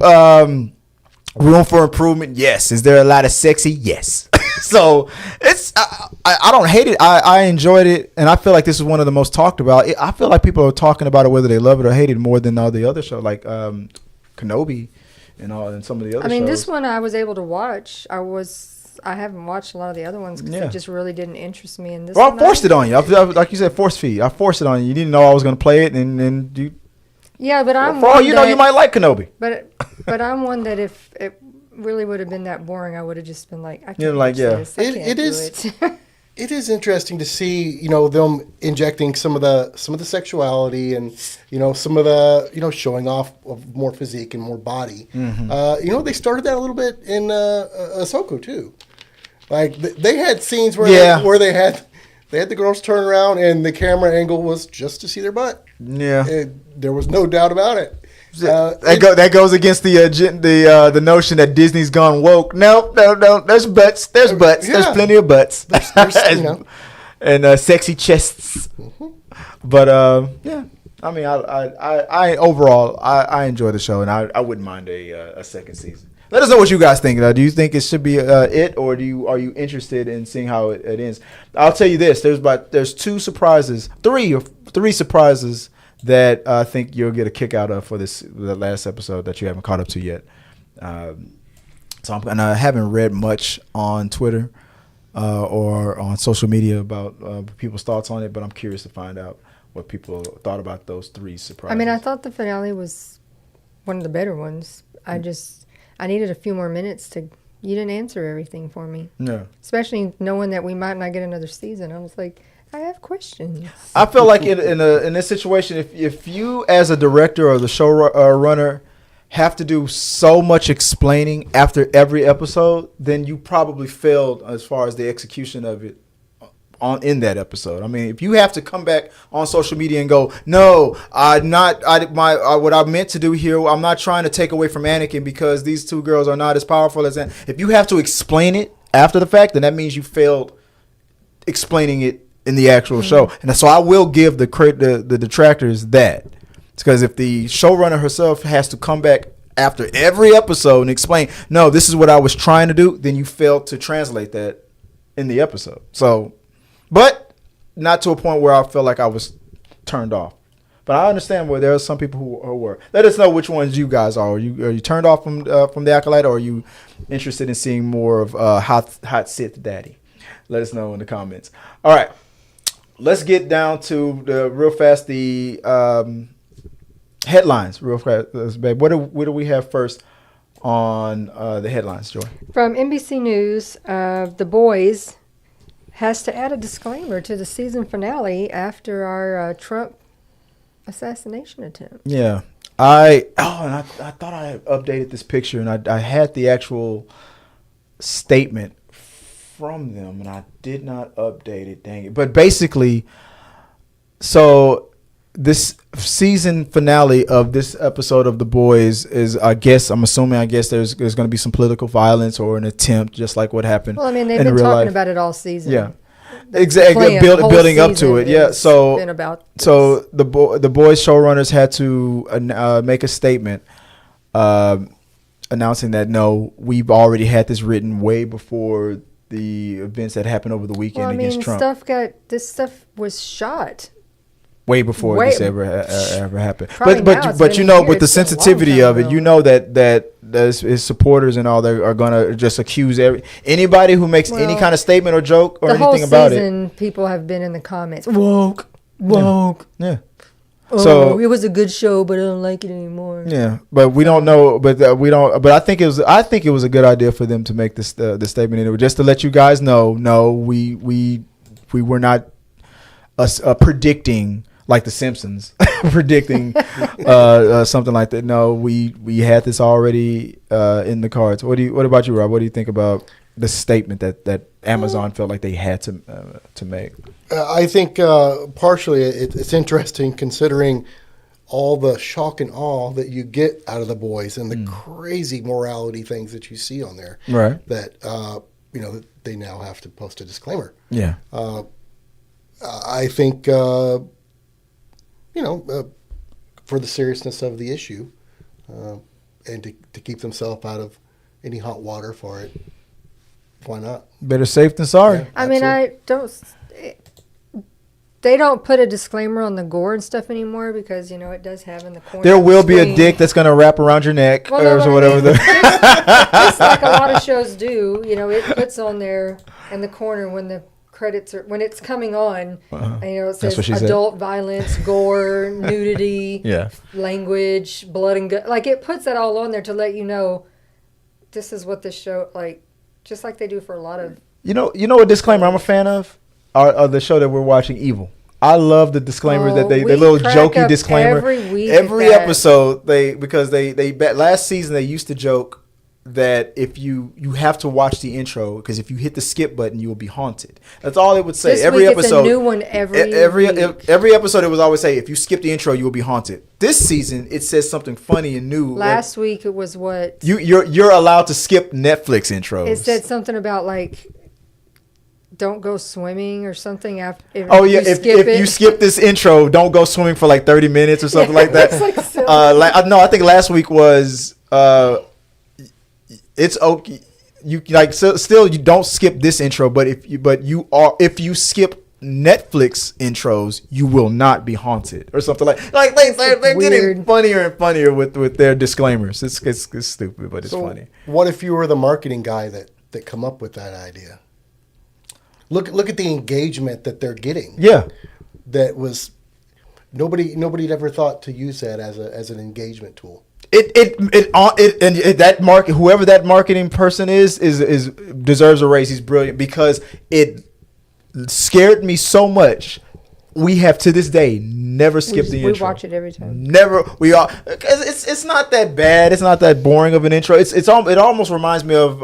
room for improvement? Yes. Is there a lot of sexy? Yes. So I don't hate it. I enjoyed it, and I feel like this is one of the most talked about. I feel like people are talking about it whether they love it or hate it more than all the other shows, like Kenobi and some of the other shows. I mean, this one I was able to watch. I haven't watched a lot of the other ones because it just really didn't interest me. In this, I forced it on you. Like you said, force feed. I forced it on you. You didn't know I was going to play it, and you. Yeah, but I'm. For all you know, you might like Kenobi. But I'm one that if it really would have been that boring, I would have just been like, I can't like, watch this. I can't it do is. it. It is interesting to see, them injecting some of the sexuality and some of the showing off of more physique and more body. Mm-hmm. They started that a little bit in Ahsoka too. Like they had scenes where they had the girls turn around and the camera angle was just to see their butt. Yeah, there was no doubt about it. That goes against the notion that Disney's gone woke. No. There's butts. There's butts. Yeah. There's plenty of butts. There's and sexy chests. Mm-hmm. But I mean, I overall I enjoy the show, and I wouldn't mind a second season. Let us know what you guys think. Do you think it should be it, or are you interested in seeing how it ends? I'll tell you this: there's three surprises that I think you'll get a kick out of for the last episode that you haven't caught up to yet. And I haven't read much on Twitter or on social media about people's thoughts on it, but I'm curious to find out what people thought about those 3 surprises. I mean, I thought the finale was one of the better ones. I needed a few more minutes you didn't answer everything for me. Yeah. Especially knowing that we might not get another season. I was like, I have questions. I feel like in this situation, if you as a director or the show runner have to do so much explaining after every episode, then you probably failed as far as the execution of it in that episode. I mean, if you have to come back on social media and go, no, what I meant to do here, I'm not trying to take away from Anakin because these 2 girls are not as powerful as Anakin. If you have to explain it after the fact, then that means you failed explaining it in the actual show. And so I will give the detractors that. It's because if the showrunner herself has to come back after every episode and explain, no, this is what I was trying to do, then you failed to translate that in the episode. So, but not to a point where I felt like I was turned off. But I understand where there are some people who were. Let us know which ones you guys are. Are you turned off from the Acolyte, or are you interested in seeing more of Hot Sith Daddy? Let us know in the comments. All right, let's get down to the headlines real fast, babe. What do we have first on the headlines, Joy? From NBC News, The Boys has to add a disclaimer to the season finale after our Trump assassination attempt. Yeah. I thought I had updated this picture, and I had the actual statement from them, and I did not update it. Dang it. But basically, so this season finale of this episode of The Boys is, I'm assuming there's going to be some political violence or an attempt, just like what happened. Well, I mean, they've in been real talking life. about it all season. Yeah. Exactly, building up to it. Yeah, so the Boys showrunners had to make a statement announcing that no, we've already had this written way before the events that happened over the weekend against Trump. This stuff was shot way before this ever happened. Probably But you know, with the sensitivity of it, you know that his supporters and all that are gonna just accuse anybody who makes any kind of statement or joke or anything about it. The whole season, people have been in the comments, woke. Yeah. Oh, so it was a good show, but I don't like it anymore. Yeah, but we don't know. But we don't. But I think it was a good idea for them to make this statement anyway, just to let you guys know. No, we were not predicting like the Simpsons predicting something like that. No, we had this already in the cards. What about you, Rob? What do you think about the statement that Amazon felt like they had to make? I think partially it's interesting considering all the shock and awe that you get out of The Boys and the crazy morality things that you see on there. Right. That they now have to post a disclaimer. Yeah. I think for the seriousness of the issue, and to keep themselves out of any hot water for it. Why not? Better safe than sorry. Yeah, I mean, they don't put a disclaimer on the gore and stuff anymore because, it does have in the corner. There will be a dick that's going to wrap around your neck or whatever. Just like a lot of shows do, it puts on there in the corner when the credits are, when it's coming on, it says adult violence, gore, nudity, language, blood and guts. Like, it puts that all on there to let you know this is what this show, like, just like they do for a lot of. You know what disclaimer I'm a fan of? The show that we're watching, Evil. I love the disclaimers that the little jokey disclaimer. Every episode, because last season they used to joke that if you have to watch the intro because if you hit the skip button you will be haunted. That's all it would say. This every week episode, it's a new one every week. Every episode it was always say if you skip the intro you will be haunted. This season it says something funny and new. Last week it was what you're allowed to skip Netflix intros. It said something about like don't go swimming or something after. If you skip this intro, don't go swimming for like 30 minutes or something like that. I think last week was. It's okay. You like still you don't skip this intro, but if you skip Netflix intros, you will not be haunted, or something like they're getting funnier and funnier with their disclaimers. It's stupid, but it's funny. What if you were the marketing guy that come up with that idea? Look at the engagement that they're getting. Yeah, that was nobody ever thought to use that as an engagement tool. That market, whoever that marketing person is deserves a raise. He's brilliant because it scared me so much. We have to this day never skipped the intro. We watch it every time. Never. We all, because it's not that bad. It's not that boring of an intro. It almost reminds me of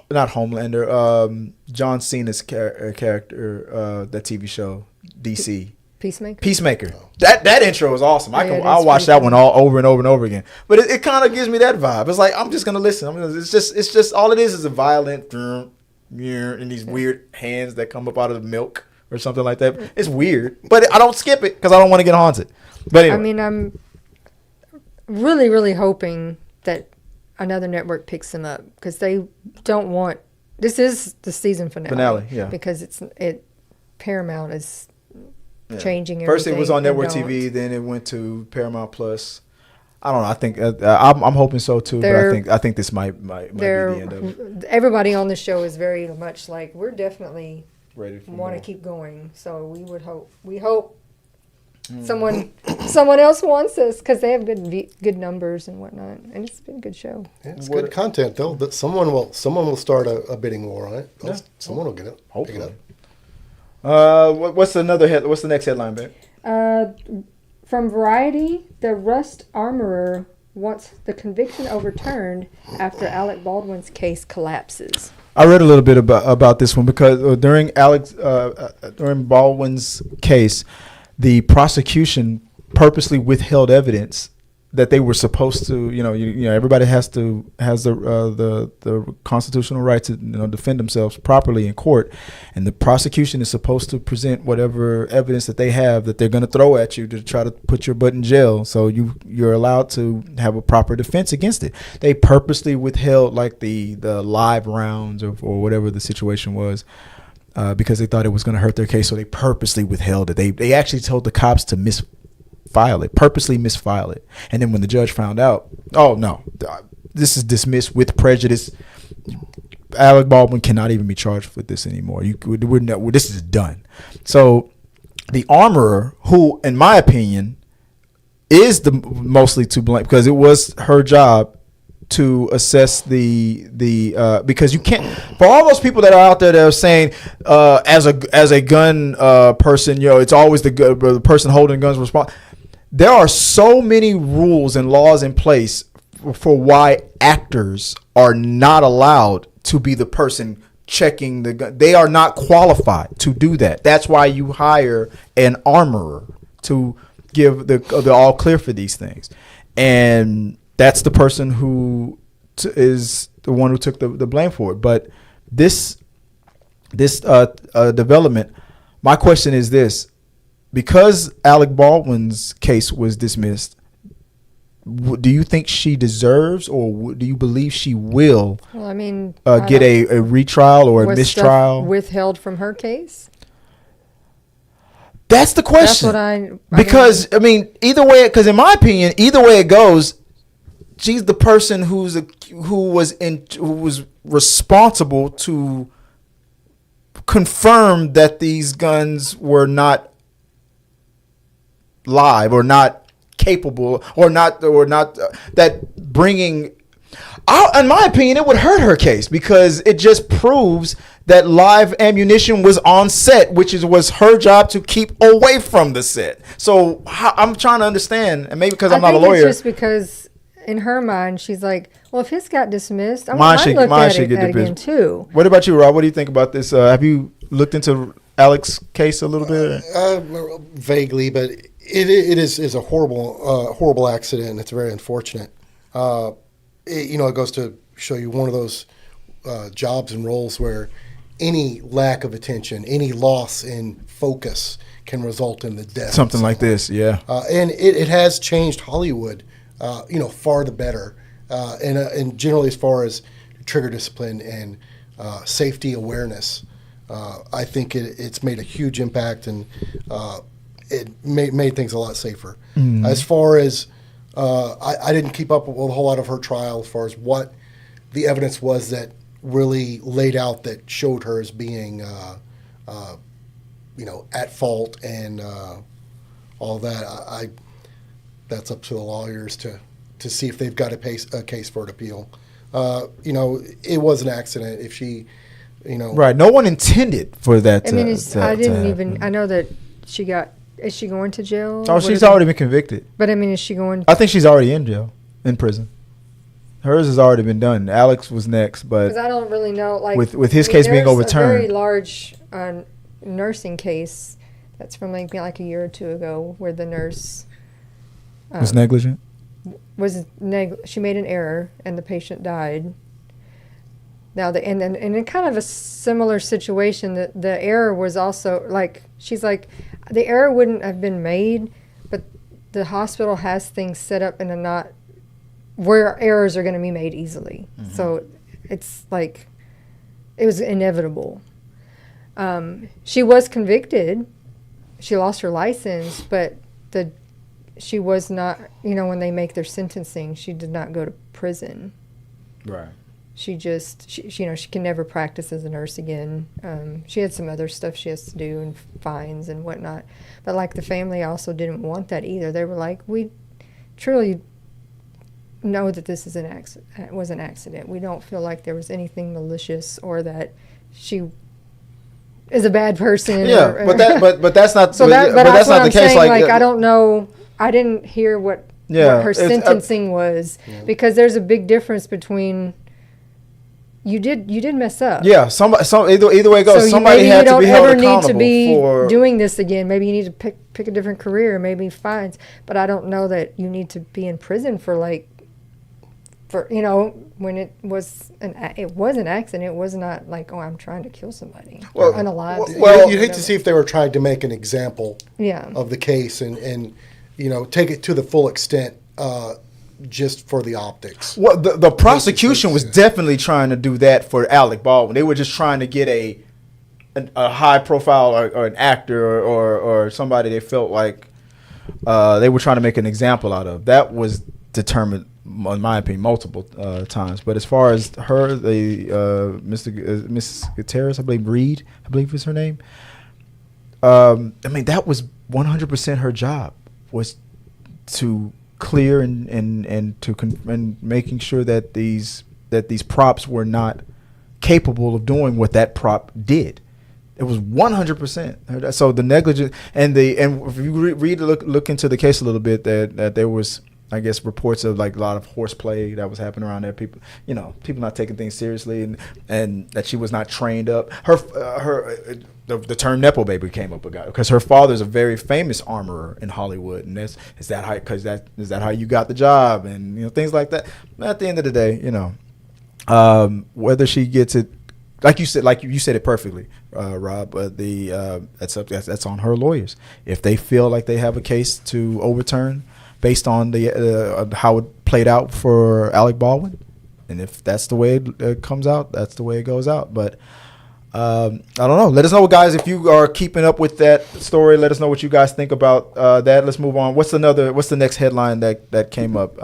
not Homelander. John Cena's character, that TV show DC. Peacemaker. That intro is awesome. I'll watch that one all over and over and over again. But it kind of gives me that vibe. It's like I'm just gonna listen. It's just all it is a violent and these weird hands that come up out of the milk or something like that. It's weird, but I don't skip it because I don't want to get haunted. But anyway. I mean, I'm really, really hoping that another network picks them up because they don't want. This is the season finale. Yeah. Because Paramount is. Yeah. Changing everything. First it was on network TV, then it went to Paramount Plus. I don't know. I think I'm hoping so too, but I think this might be the end of it. Everybody on the show is very much like we're definitely ready for want to keep going. So we hope someone else wants us because they have good numbers and whatnot, and it's been a good show. Yeah, it's good content though. That someone will start a bidding war on it. Yeah. Someone will get it. Hopefully. Pick it up. What's the next headline, babe? From Variety, the Rust Armorer wants the conviction overturned after Alec Baldwin's case collapses. I read a little bit about this one because during Baldwin's case, the prosecution purposely withheld evidence that they were supposed to, everybody has the constitutional right to defend themselves properly in court, and the prosecution is supposed to present whatever evidence that they have that they're going to throw at you to try to put your butt in jail. So you're allowed to have a proper defense against it. They purposely withheld like the live rounds or whatever the situation was. Because they thought it was going to hurt their case, so they purposely withheld it. They actually told the cops to purposely misfile it. And then when the judge found out, oh no, this is dismissed with prejudice. Alec Baldwin cannot even be charged with this anymore. This is done. So the armorer, who in my opinion is the mostly to blame because it was her job to assess the because you can't, for all those people that are out there that are saying as a gun person, it's always the person holding guns responsible. There are so many rules and laws in place for why actors are not allowed to be the person checking the gun. They are not qualified to do that. That's why you hire an armorer to give the all clear for these things. And that's the person who is the one who took the blame for it. But this development, my question is this. Because Alec Baldwin's case was dismissed, do you think she deserves, or do you believe she will get a retrial or a mistrial? Withheld from her case? That's the question. That's what because either way, because in my opinion, either way it goes, she's the person who was responsible to confirm that these guns were not live or not capable or not that bringing out. In my opinion, it would hurt her case because it just proves that live ammunition was on set, which was her job to keep away from the set. So I'm trying to understand, and maybe because I'm not a lawyer, it's just because in her mind she's like, well, if his got dismissed, I might look at it again too. What about you, Rob? What do you think about this? Have you looked into Alec's case a little bit? Vaguely, but it is a horrible accident. It's very unfortunate. It goes to show you one of those jobs and roles where any lack of attention, any loss in focus can result in the death. Something like this, yeah. And it has changed Hollywood, far the better. And generally as far as trigger discipline and safety awareness. I think it's made a huge impact, and it made things a lot safer. As far as I didn't keep up with a whole lot of her trial as far as what the evidence was that really laid out that showed her as being at fault and all that. That's up to the lawyers to see if they've got a case for an appeal. It was an accident. If she, right, no one intended for that. I mean, I know that she got. Is she going to jail? Oh, she's already been convicted. But I mean, is she going? I think she's already in jail, in prison. Hers has already been done. Alex was next, but because I don't really know, like with his case being overturned, a very large nursing case that's from like a year or two ago, where the nurse was negligent. She made an error and the patient died. Now and in kind of a similar situation, the error was also like she's like the error wouldn't have been made, but the hospital has things set up in a not where errors are going to be made easily. So it's like it was inevitable. She was convicted. She lost her license, but she was not, when they make their sentencing, she did not go to prison. Right. She can never practice as a nurse again. She had some other stuff she has to do and fines and whatnot. But like the family also didn't want that either. They were like, we truly know that this is was an accident. We don't feel like there was anything malicious or that she is a bad person. Yeah, but that's not. So but that's that's not what the I'm case. saying. Like I don't know. I didn't hear what her sentencing was because there's a big difference between. You did mess up. Yeah, either way it goes, so somebody had to be held accountable. You don't ever need to be doing this again. Maybe you need to pick a different career, maybe fines. But I don't know that you need to be in prison for when it was an accident. It was not like, oh, I'm trying to kill somebody. Well, unalive. Well, you'd hate to see if they were trying to make an example Yeah. of the case and take it to the full extent just for the optics. Well, the prosecution was definitely trying to do that for Alec Baldwin. They were just trying to get a high profile or an actor or somebody they felt like they were trying to make an example out of. That was determined, in my opinion, multiple times. But as far as her, Miss Gutierrez, I believe is her name. I mean, that was 100% her job, was to clear and making sure that these props were not capable of doing what that prop did. It was 100%. So the negligence and if you look into the case a little bit, that there was, I guess, reports of like a lot of horseplay that was happening around there. People not taking things seriously, and that she was not trained up. The term Nepo baby came up because her father's a very famous armorer in Hollywood, and is that how you got the job, and things like that. At the end of the day, whether she gets it, like you said it perfectly, Rob. That's on her lawyers. If they feel like they have a case to overturn based on the how it played out for Alec Baldwin, and if that's the way it comes out, that's the way it goes out. But I don't know. Let us know, guys, if you are keeping up with that story. Let us know what you guys think about that. Let's move on. What's the next headline that came up,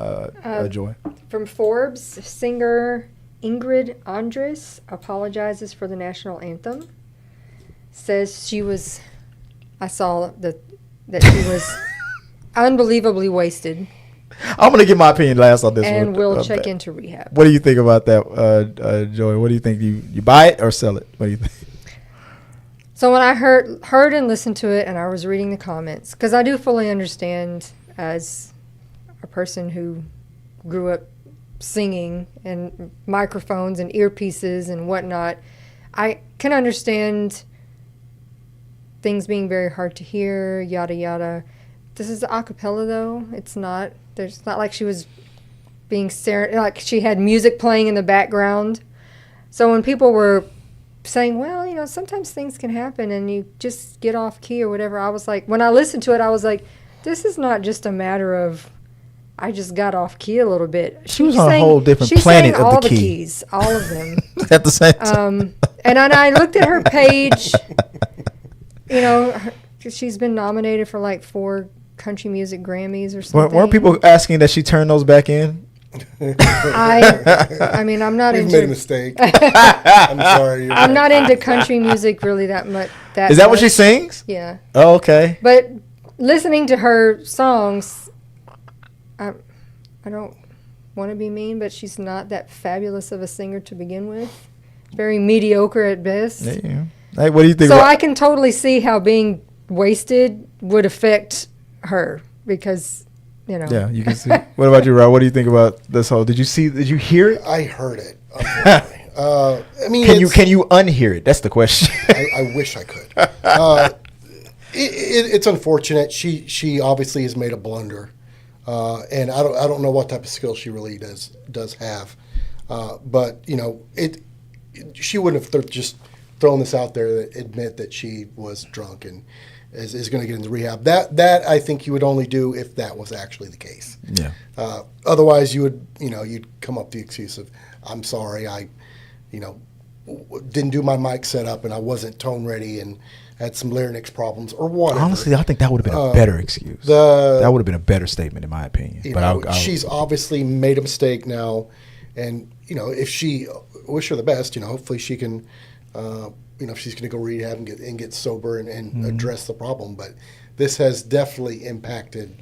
Joy? From Forbes, singer Ingrid Andress apologizes for the national anthem. Says she was. I saw that she was unbelievably wasted. I'm gonna give my opinion last on this one. And we'll check into rehab. What do you think about that, Joey? What do you think? You buy it or sell it? What do you think? So when I heard and listened to it, and I was reading the comments, because I do fully understand, as a person who grew up singing and microphones and earpieces and whatnot, I can understand things being very hard to hear, yada yada. This is a cappella though. It's not. There's not like she was being like she had music playing in the background. So when people were saying, well, sometimes things can happen and you just get off key or whatever, I was like, when I listened to it, I was like, this is not just a matter of I just got off key a little bit. She was on a whole different planet sang of the all key. keys, all of them. At the same time. And then I looked at her page. You know, she's been nominated for like 4 country music Grammys or something. Weren't people asking that she turn those back in? I mean, I'm not We've into. made a mistake. I'm sorry. You're I'm right. not into country music really that much. Is that what she sings? Yeah. Oh, okay. But listening to her songs, I don't want to be mean, but she's not that fabulous of a singer to begin with. Very mediocre at best. Yeah. Hey, what do you think? So I can totally see how being wasted would affect her because, you know. Yeah, you can see. What about you, Rob? What do you think about this whole? Did you hear it? I heard it. Unfortunately. I mean, Can you unhear it? That's the question. I wish I could. It's unfortunate. She obviously has made a blunder, and I don't know what type of skill she really does have. But you know, she wouldn't have just thrown this out there to admit that she was drunk and is going to get into rehab. That I think you would only do if that was actually the case. Yeah. Otherwise, you'd come up with the excuse of, I'm sorry, I didn't do my mic setup and I wasn't tone ready and had some larynx problems or whatever. Honestly, I think that would have been a better excuse. the- That would have been a better statement, in my opinion. You But know, she's obviously made a mistake now, and if she wish her the best, hopefully she can, if she's going to go rehab and get sober and address the problem. But this has definitely impacted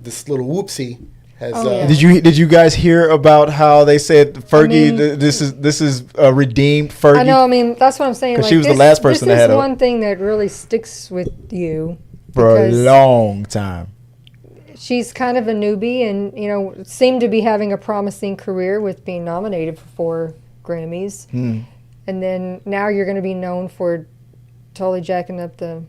this little whoopsie. Has Oh, yeah. Did you guys hear about how they said Fergie? mean- This is redeemed Fergie. I know. I mean, that's what I'm saying. 'Cause Like, she was the last person that this had is a- one thing that really sticks with you for a because long time. she's kind of a newbie, and seemed to be having a promising career with being nominated for 4 Grammys, and then now you're going to be known for totally jacking up the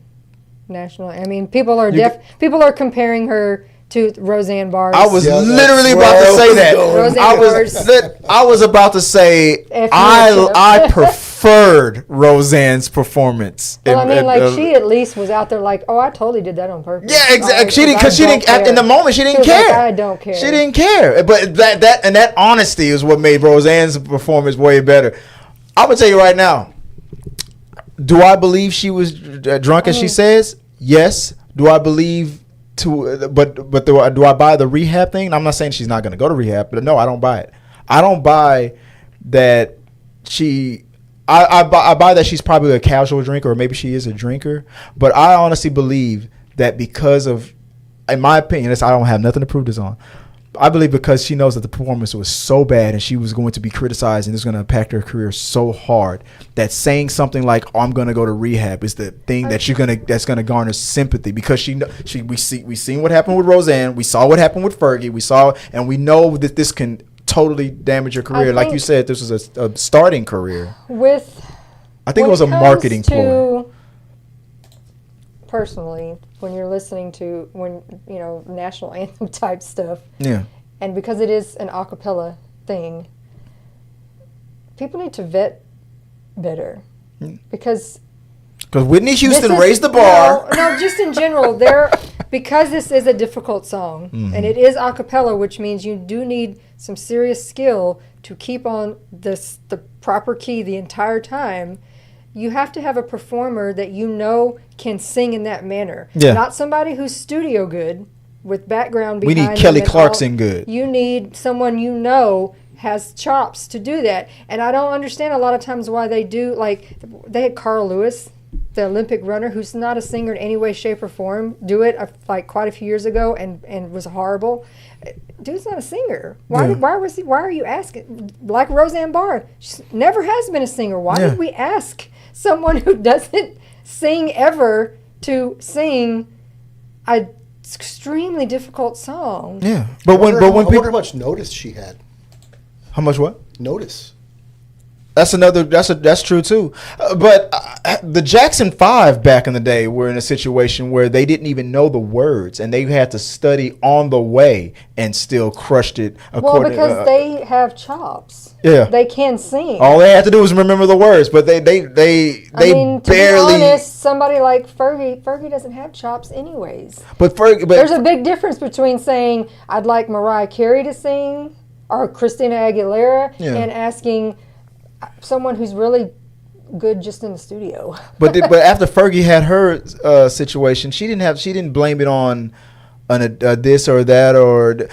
national. I mean, people are comparing her to Roseanne Barr. I was Yeah, literally that's about where to I say was that. going. Roseanne I was about to say F you, I preferred Roseanne's performance. Well, I mean, like she at least was out there, like, oh, I totally did that on purpose. Yeah, exactly. She didn't Because she didn't in the moment she didn't was like, care. I don't care. She didn't care. But that honesty is what made Roseanne's performance way better. I'm gonna tell you right now. Do I believe she was drunk as she says? Yes. Do I believe but do I buy the rehab thing? I'm not saying she's not going to go to rehab, but no, I don't buy it. I don't buy that I buy that she's probably a casual drinker, or maybe she is a drinker. But I honestly believe that because of, in my opinion, I don't have nothing to prove this on. I believe because she knows that the performance was so bad and she was going to be criticized and it's going to impact her career so hard, that saying something like, "Oh, I'm going to go to rehab," is the thing that's going to garner sympathy, because we seen what happened with Roseanne, we saw what happened with Fergie, and we know that this can totally damage your career. Like you said, this was a starting career. I think it was a marketing ploy. Personally, when you're listening to national anthem type stuff, Yeah. and because it is an a cappella thing, people need to vet better, because Whitney Houston this is- raised the bar. No, just in general, because this is a difficult song and it is a cappella, which means you do need some serious skill to keep on the proper key the entire time. You have to have a performer that can sing in that manner. Yeah. Not somebody who's studio good with background We behind need Kelly them and Clarkson good. You need someone has chops to do that. And I don't understand a lot of times why they do, like, they had Carl Lewis, the Olympic runner, who's not a singer in any way, shape, or form, do it like quite a few years ago and was horrible. Dude's not a singer. Why are you asking? Like Roseanne Barr, she never has been a singer. Why did we ask someone who doesn't sing ever to sing a extremely difficult song? Yeah. But I when wonder people, how much notice she had. how much what? Notice. That's true too. But the Jackson 5 back in the day were in a situation where they didn't even know the words and they had to study on the way and still crushed it. Well, because they have chops. Yeah, they can sing. All they had to do was remember the words, but they I mean, to barely. be honest, somebody like Fergie doesn't have chops anyways. But there's a big difference between saying I'd like Mariah Carey to sing or Christina Aguilera and asking someone who's really good just in the studio. But after Fergie had her situation, she didn't blame it on this or that or.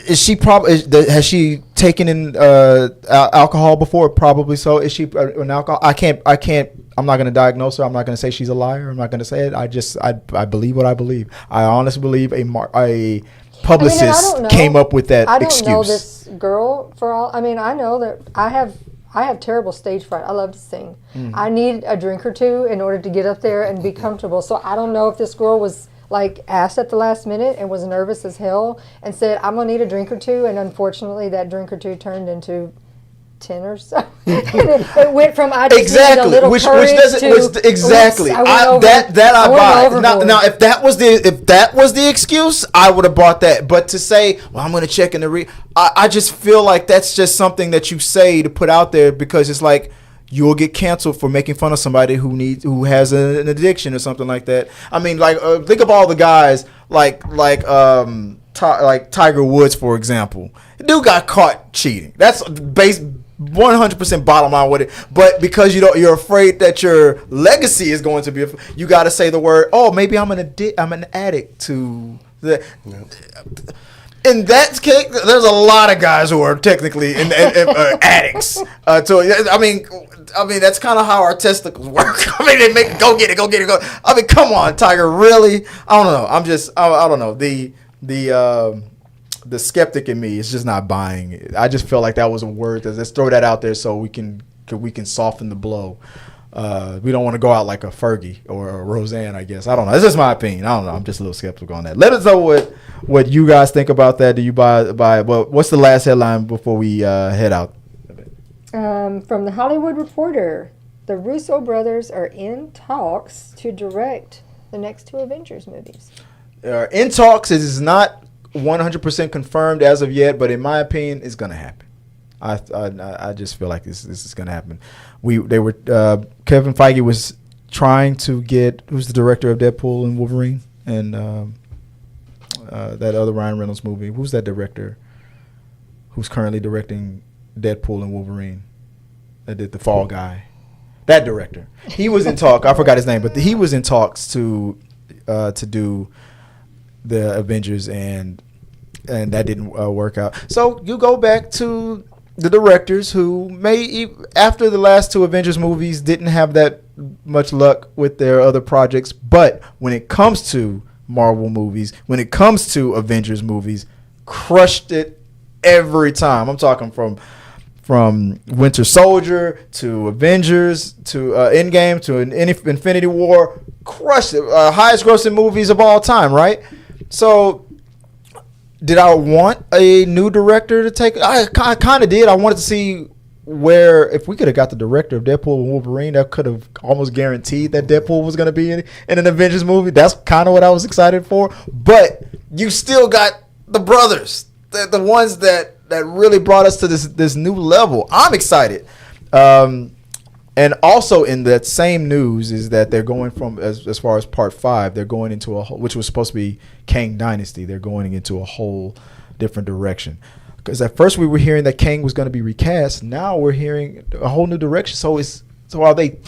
Is she has she taken in alcohol before? Probably so. Is she an alcohol? I can't. I'm not going to diagnose her. I'm not going to say she's a liar. I'm not going to say it. I believe what I believe. I honestly believe a publicist came up with that excuse. I don't know this girl for all. I mean, I know that I have terrible stage fright. I love to sing. I need a drink or two in order to get up there and be comfortable. So I don't know if this girl was like asked at the last minute and was nervous as hell and said, I'm gonna need a drink or two, and unfortunately that drink or two turned into 10 or so. it went from I just needed a little courage to exactly. I buy. Now if that was the excuse, I would have bought that. But to say, well, I'm gonna check in the I just feel like that's just something that you say to put out there because it's like you'll get canceled for making fun of somebody who has an addiction or something like that. I mean, like think of all the guys like Tiger Woods, for example. The dude got caught cheating. That's 100% bottom line with it. But because you're afraid that your legacy is going to be, you got to say the word. Oh, maybe I'm an addict to the. Yeah. In that case, there's a lot of guys who are technically addicts. I mean, that's kind of how our testicles work. I mean, they make go get it. I mean, come on, Tiger, really? I don't know. I don't know. The skeptic in me is just not buying it. I just feel like that was a word. Let's throw that out there so we can soften the blow. We don't want to go out like a Fergie or a Roseanne, I guess. I don't know. It's just my opinion. I don't know. I'm just a little skeptical on that. Let us know what you guys think about that. Do you buy? Well, what's the last headline before we head out? From the Hollywood Reporter, the Russo brothers are in talks to direct the next two Avengers movies. In talks. It is not 100% confirmed as of yet, but in my opinion, it's going to happen. I just feel like this is going to happen. Kevin Feige was trying to get who's the director of Deadpool and Wolverine and that other Ryan Reynolds movie. Who's that director? Who's currently directing Deadpool and Wolverine? That did The Fall Guy. That director. He was in talk. I forgot his name, but he was in talks to do the Avengers and that didn't work out. So you go back to the directors who after the last two Avengers movies didn't have that much luck with their other projects, but when it comes to Marvel movies, when it comes to Avengers movies, crushed it every time. I'm talking from Winter Soldier to Avengers to Endgame to Infinity War, crushed it. Highest grossing movies of all time, right? So did I want a new director to take? I kind of did. I wanted to see if we could have got the director of Deadpool and Wolverine, that could have almost guaranteed that Deadpool was going to be in an Avengers movie. That's kind of what I was excited for. But you still got the brothers, the ones that really brought us to this new level. I'm excited. And also in that same news is that they're going from, as far as part 5, they're going into which was supposed to be Kang Dynasty. They're going into a whole different direction. Because at first we were hearing that Kang was going to be recast. Now we're hearing a whole new direction. So are they?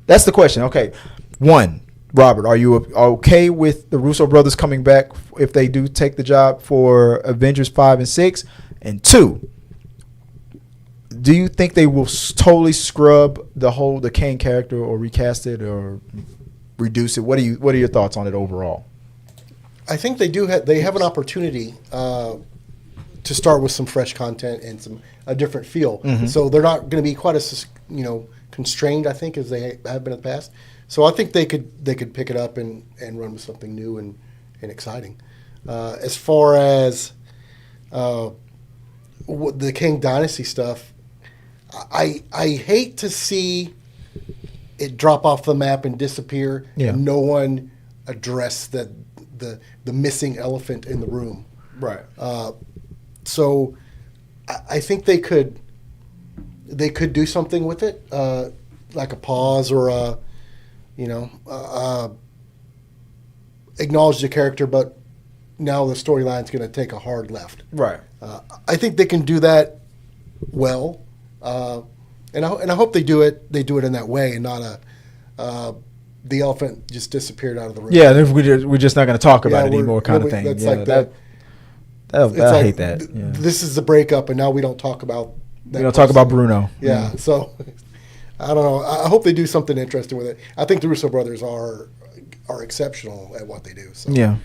That's the question. Okay, 1, Robert, are you okay with the Russo brothers coming back if they do take the job for Avengers 5 and 6? And 2, do you think they will totally scrub the Kang character or recast it or reduce it? What are your thoughts on it overall? I think they have an opportunity to start with some fresh content and a different feel. Mm-hmm. So they're not going to be quite as constrained, I think, as they have been in the past. So I think they could pick it up and run with something new and exciting. As far as the Kang Dynasty stuff, I hate to see it drop off the map and disappear. Yeah. And no one address the missing elephant in the room. Right. So I think they could do something with it, like a pause or acknowledge the character, but now the storyline's going to take a hard left. Right. I think they can do that well, and I hope they do it. They do it in that way, and not the elephant just disappeared out of the room. Yeah, we're just not going to talk about it anymore, kind of thing. That's Yeah, like that. I hate that. Yeah. This is the breakup, and now we don't talk about. We don't talk about Bruno. Yeah, so I don't know. I hope they do something interesting with it. I think the Russo brothers are exceptional at what they do. So Yeah.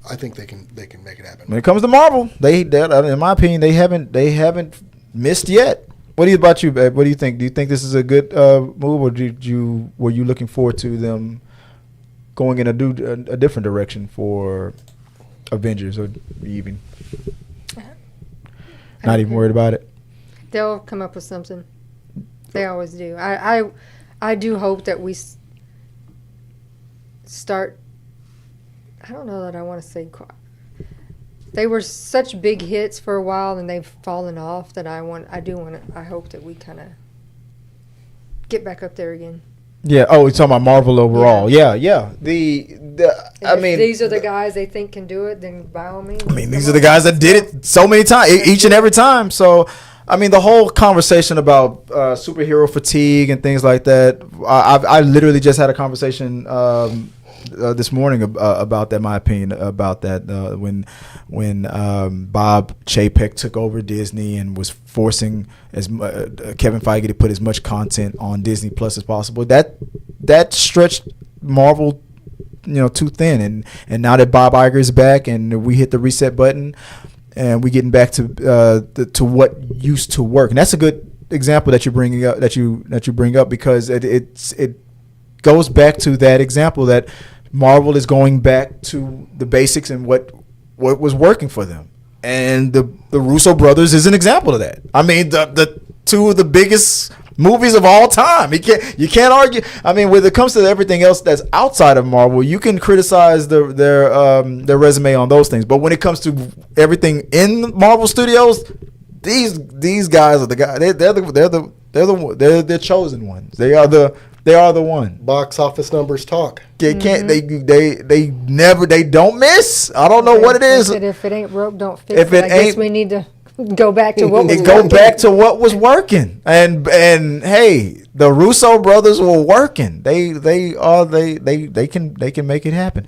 I think they can make it happen. When it comes to Marvel, in my opinion, they haven't missed yet. What about you, babe? What do you think? Do you think this is a good move, or were you looking forward to them going in a different direction for Avengers, or even not even worried about it? They'll come up with something. They always do. I do hope that we start. I don't know that I want to say. They were such big hits for a while, and they've fallen off. That I hope that we kind of get back up there again. Yeah. Oh, you're talking about Marvel overall. Yeah. And if these are the guys they think can do it, then by all means. These are the guys that did it so many times, each and every time. So, the whole conversation about superhero fatigue and things like that. I literally just had a conversation this morning about that. My opinion about that when Bob Chapek took over Disney and was forcing Kevin Feige to put as much content on Disney Plus as possible. That stretched Marvel, too thin. And now that Bob Iger is back and we hit the reset button. And we getting back to what used to work, and that's a good example that you bring up. That you bring up because it goes back to that example that Marvel is going back to the basics and what was working for them, and the Russo brothers is an example of that. The two of the biggest movies of all time. You can't argue. When it comes to everything else that's outside of Marvel, you can criticize their resume on those things. But when it comes to everything in Marvel Studios, these guys are the guys. They're the chosen ones. They are the one. Box office numbers talk. They can't. They don't miss. I don't know what it is. If it ain't broke, don't fix it. I guess we need to go back to what was working. Back to what was working. And hey, the Russo brothers were working. They can make it happen.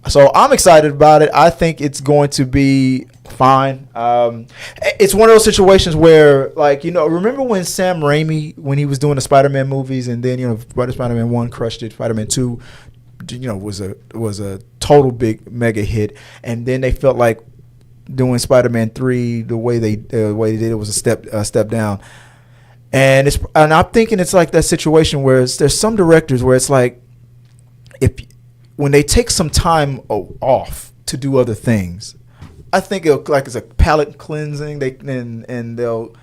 So I'm excited about it. I think it's going to be fine. It's one of those situations where, remember when Sam Raimi, when he was doing the Spider-Man movies, and then Spider-Man 1 crushed it, Spider-Man 2, was a total big mega hit, and then they felt like doing Spider-Man 3 the way they did it was a step down. And I'm thinking it's like that situation where there's some directors where it's like when they take some time off to do other things, I think it's a palate cleansing. They'll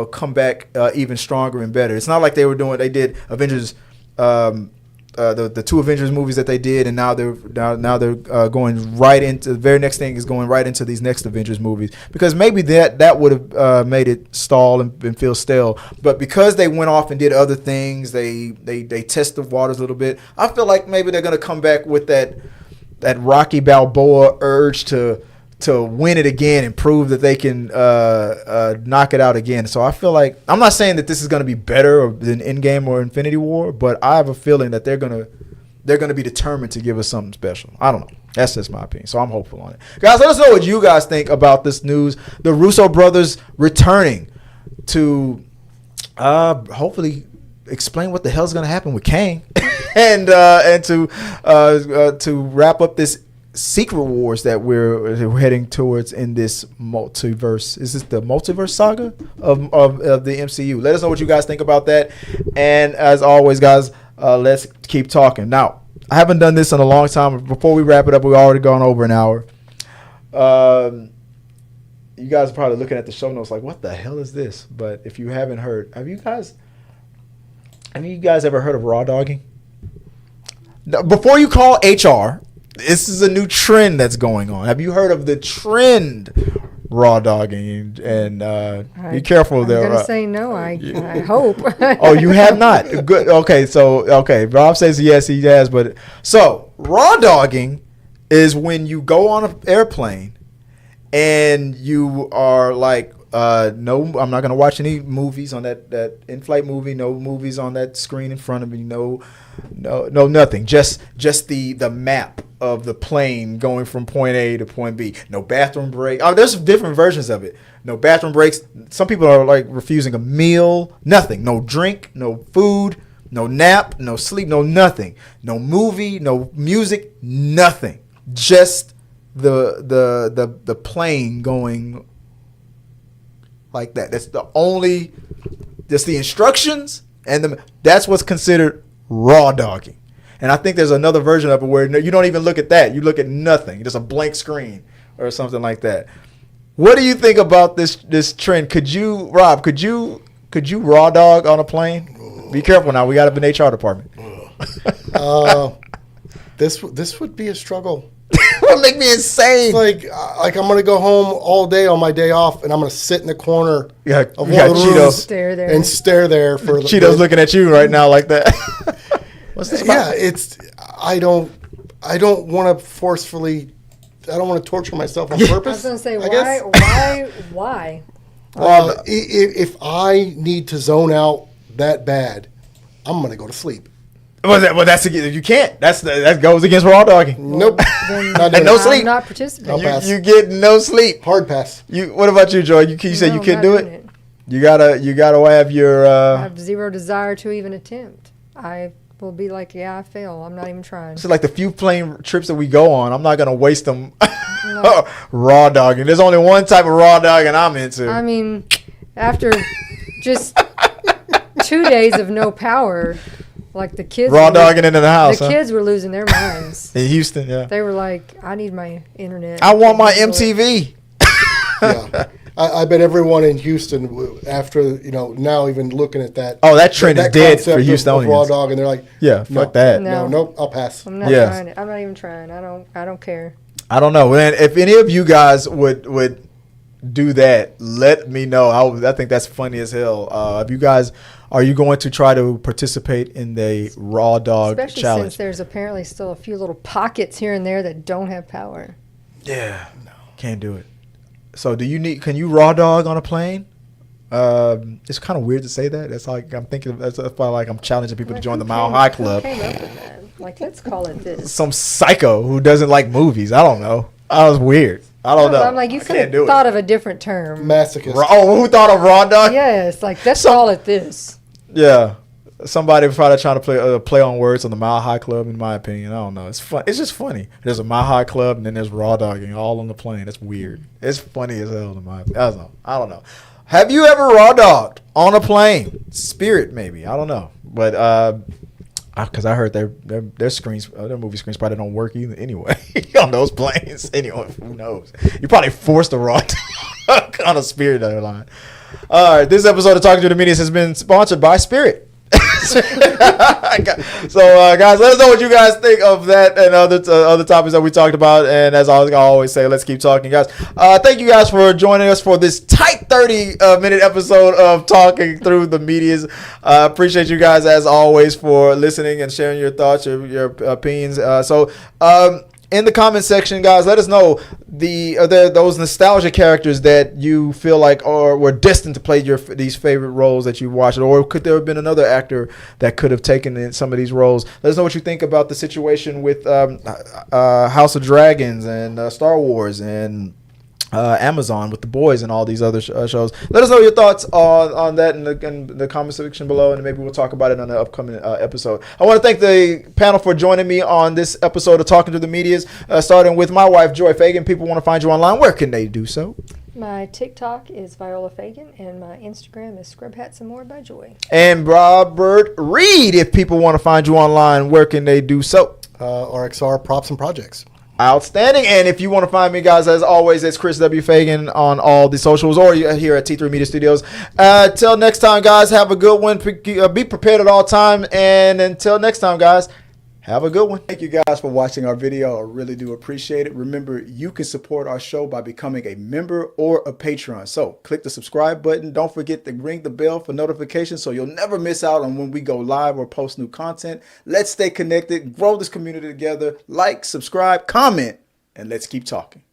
come back even stronger and better. It's not like they did Avengers, the two Avengers movies that they did, and now they're going right into the very next thing is going right into these next Avengers movies, because maybe that would have made it stall and feel stale. But because they went off and did other things, they test the waters a little bit. I feel like maybe they're gonna come back with that Rocky Balboa urge to win it again and prove that they can knock it out again. So I feel like, I'm not saying that this is going to be better than Endgame or Infinity War, but I have a feeling that they're going to be determined to give us something special. I don't know. That's just my opinion. So I'm hopeful on it. Guys, let us know what you guys think about this news. The Russo brothers returning to hopefully explain what the hell's going to happen with Kang and to wrap up this Secret Wars that we're heading towards in this multiverse. Is this the multiverse saga of the MCU? Let us know what you guys think about that. And as always, guys, let's keep talking. Now, I haven't done this in a long time. Before we wrap it up, we've already gone over an hour. you guys are probably looking at the show notes like, what the hell is this? But if you haven't heard, have you guys ever heard of raw dogging? No, before you call HR, this is a new trend that's going on. Have you heard of the trend raw dogging? And be careful there. I'm gonna say no. I hope. Oh, you have not. Good. Okay. Rob says yes, he has. But so raw dogging is when you go on an airplane and you are like, no, I'm not gonna watch any movies on that in-flight movie. No movies on that screen in front of me. No, nothing. Just the map of the plane going from point A to point B. No bathroom break. Oh, there's different versions of it. No bathroom breaks. Some people are like refusing a meal. Nothing. No drink. No food. No nap. No sleep. No nothing. No movie. No music. Nothing. Just the plane going like that. That's the instructions, and that's what's considered raw dogging. And I think there's another version of it where you don't even look at that. You look at nothing. Just a blank screen or something like that. What do you think about this trend? Could you raw dog on a plane? Be careful now. We got an HR department. This would be a struggle. It would make me insane. It's like I'm gonna go home all day on my day off, and I'm gonna sit in the corner of one of the rooms and stare there for Cheeto's looking at you right now like that. What's this about? Yeah, I don't want to forcefully. I don't want to torture myself on purpose. I was gonna say why? If I need to zone out that bad, I'm gonna go to sleep. Well, that's you can't. That goes against raw dogging. Nope. And no sleep. I'm not participating. You get no sleep. Hard pass. What about you, Joy? You said you couldn't do it. You gotta have your. I have zero desire to even attempt. I will be like, yeah, I fail. I'm not even trying. So like the few plane trips that we go on, I'm not gonna waste them raw dogging. There's only one type of raw dogging I'm into. I mean, after just 2 days of no power. Like the kids raw dogging into the house. The kids were losing their minds. In Houston, yeah. They were like, I need my internet. I want my MTV. Yeah. I bet everyone in Houston, after, now even looking at that. Oh, that trend is dead for Houstonians. Raw dog, and they're like, yeah, fuck that. No, I'll pass. I'm not trying it. I'm not even trying. I don't care. I don't know. Man, if any of you guys would do that, let me know. I think that's funny as hell. If you guys... Are you going to try to participate in the raw dog challenge? Especially since there's apparently still a few little pockets here and there that don't have power. Yeah, no, can't do it. So can you raw dog on a plane? It's kind of weird to say that. That's like that's why like I'm challenging people to join the Mile High Club. Who came up with that? Like, let's call it this. Some psycho who doesn't like movies. I don't know. That was weird. I don't know. I'm like, you could have thought of a different term. Masochist. Who thought of raw dog? Yes, like let's call it this. Yeah, somebody probably trying to play on words on the Mile High Club. In my opinion, I don't know. It's fun. It's just funny. There's a Mile High Club and then there's raw dogging all on the plane. That's weird. It's funny as hell. I don't know. Have you ever raw dogged on a plane? Spirit maybe. I don't know. But because I heard their screens, their movie screens probably don't work either anyway on those planes. Anyway, who knows? You probably forced a raw dog on a Spirit airline. All right, this episode of Talking to the Medias has been sponsored by Spirit. So, guys, let us know what you guys think of that and other topics that we talked about. And as I always say, let's keep talking, guys. Thank you guys for joining us for this tight 30-minute episode of Talking Through the Medias. Appreciate you guys, as always, for listening and sharing your thoughts, your opinions. In the comment section, guys, let us know those nostalgia characters that you feel like were destined to play these favorite roles that you watched, or could there have been another actor that could have taken in some of these roles? Let us know what you think about the situation with House of Dragons and Star Wars and Amazon with The Boys and all these other shows. Let us know your thoughts on that in the comment section below, and maybe we'll talk about it on the upcoming episode. I want to thank the panel for joining me on this episode of Talking to the Medias, starting with my wife, Joy Fagan. People want to find you online. Where can they do so? My TikTok is Viola Fagan, and my Instagram is Scrub Hats and More by Joy. And Robert Reed, if people want to find you online, where can they do so? RXR Props and Projects. Outstanding. And if you want to find me, guys, as always, it's Chris W. Fagan on all the socials or here at T3 Media Studios. Till next time, guys, have a good one. Be prepared at all time. And until next time, guys, have a good one. Thank you guys for watching our video. I really do appreciate it. Remember, you can support our show by becoming a member or a Patreon. So click the subscribe button. Don't forget to ring the bell for notifications so you'll never miss out on when we go live or post new content. Let's stay connected, grow this community together. Like, subscribe, comment, and let's keep talking.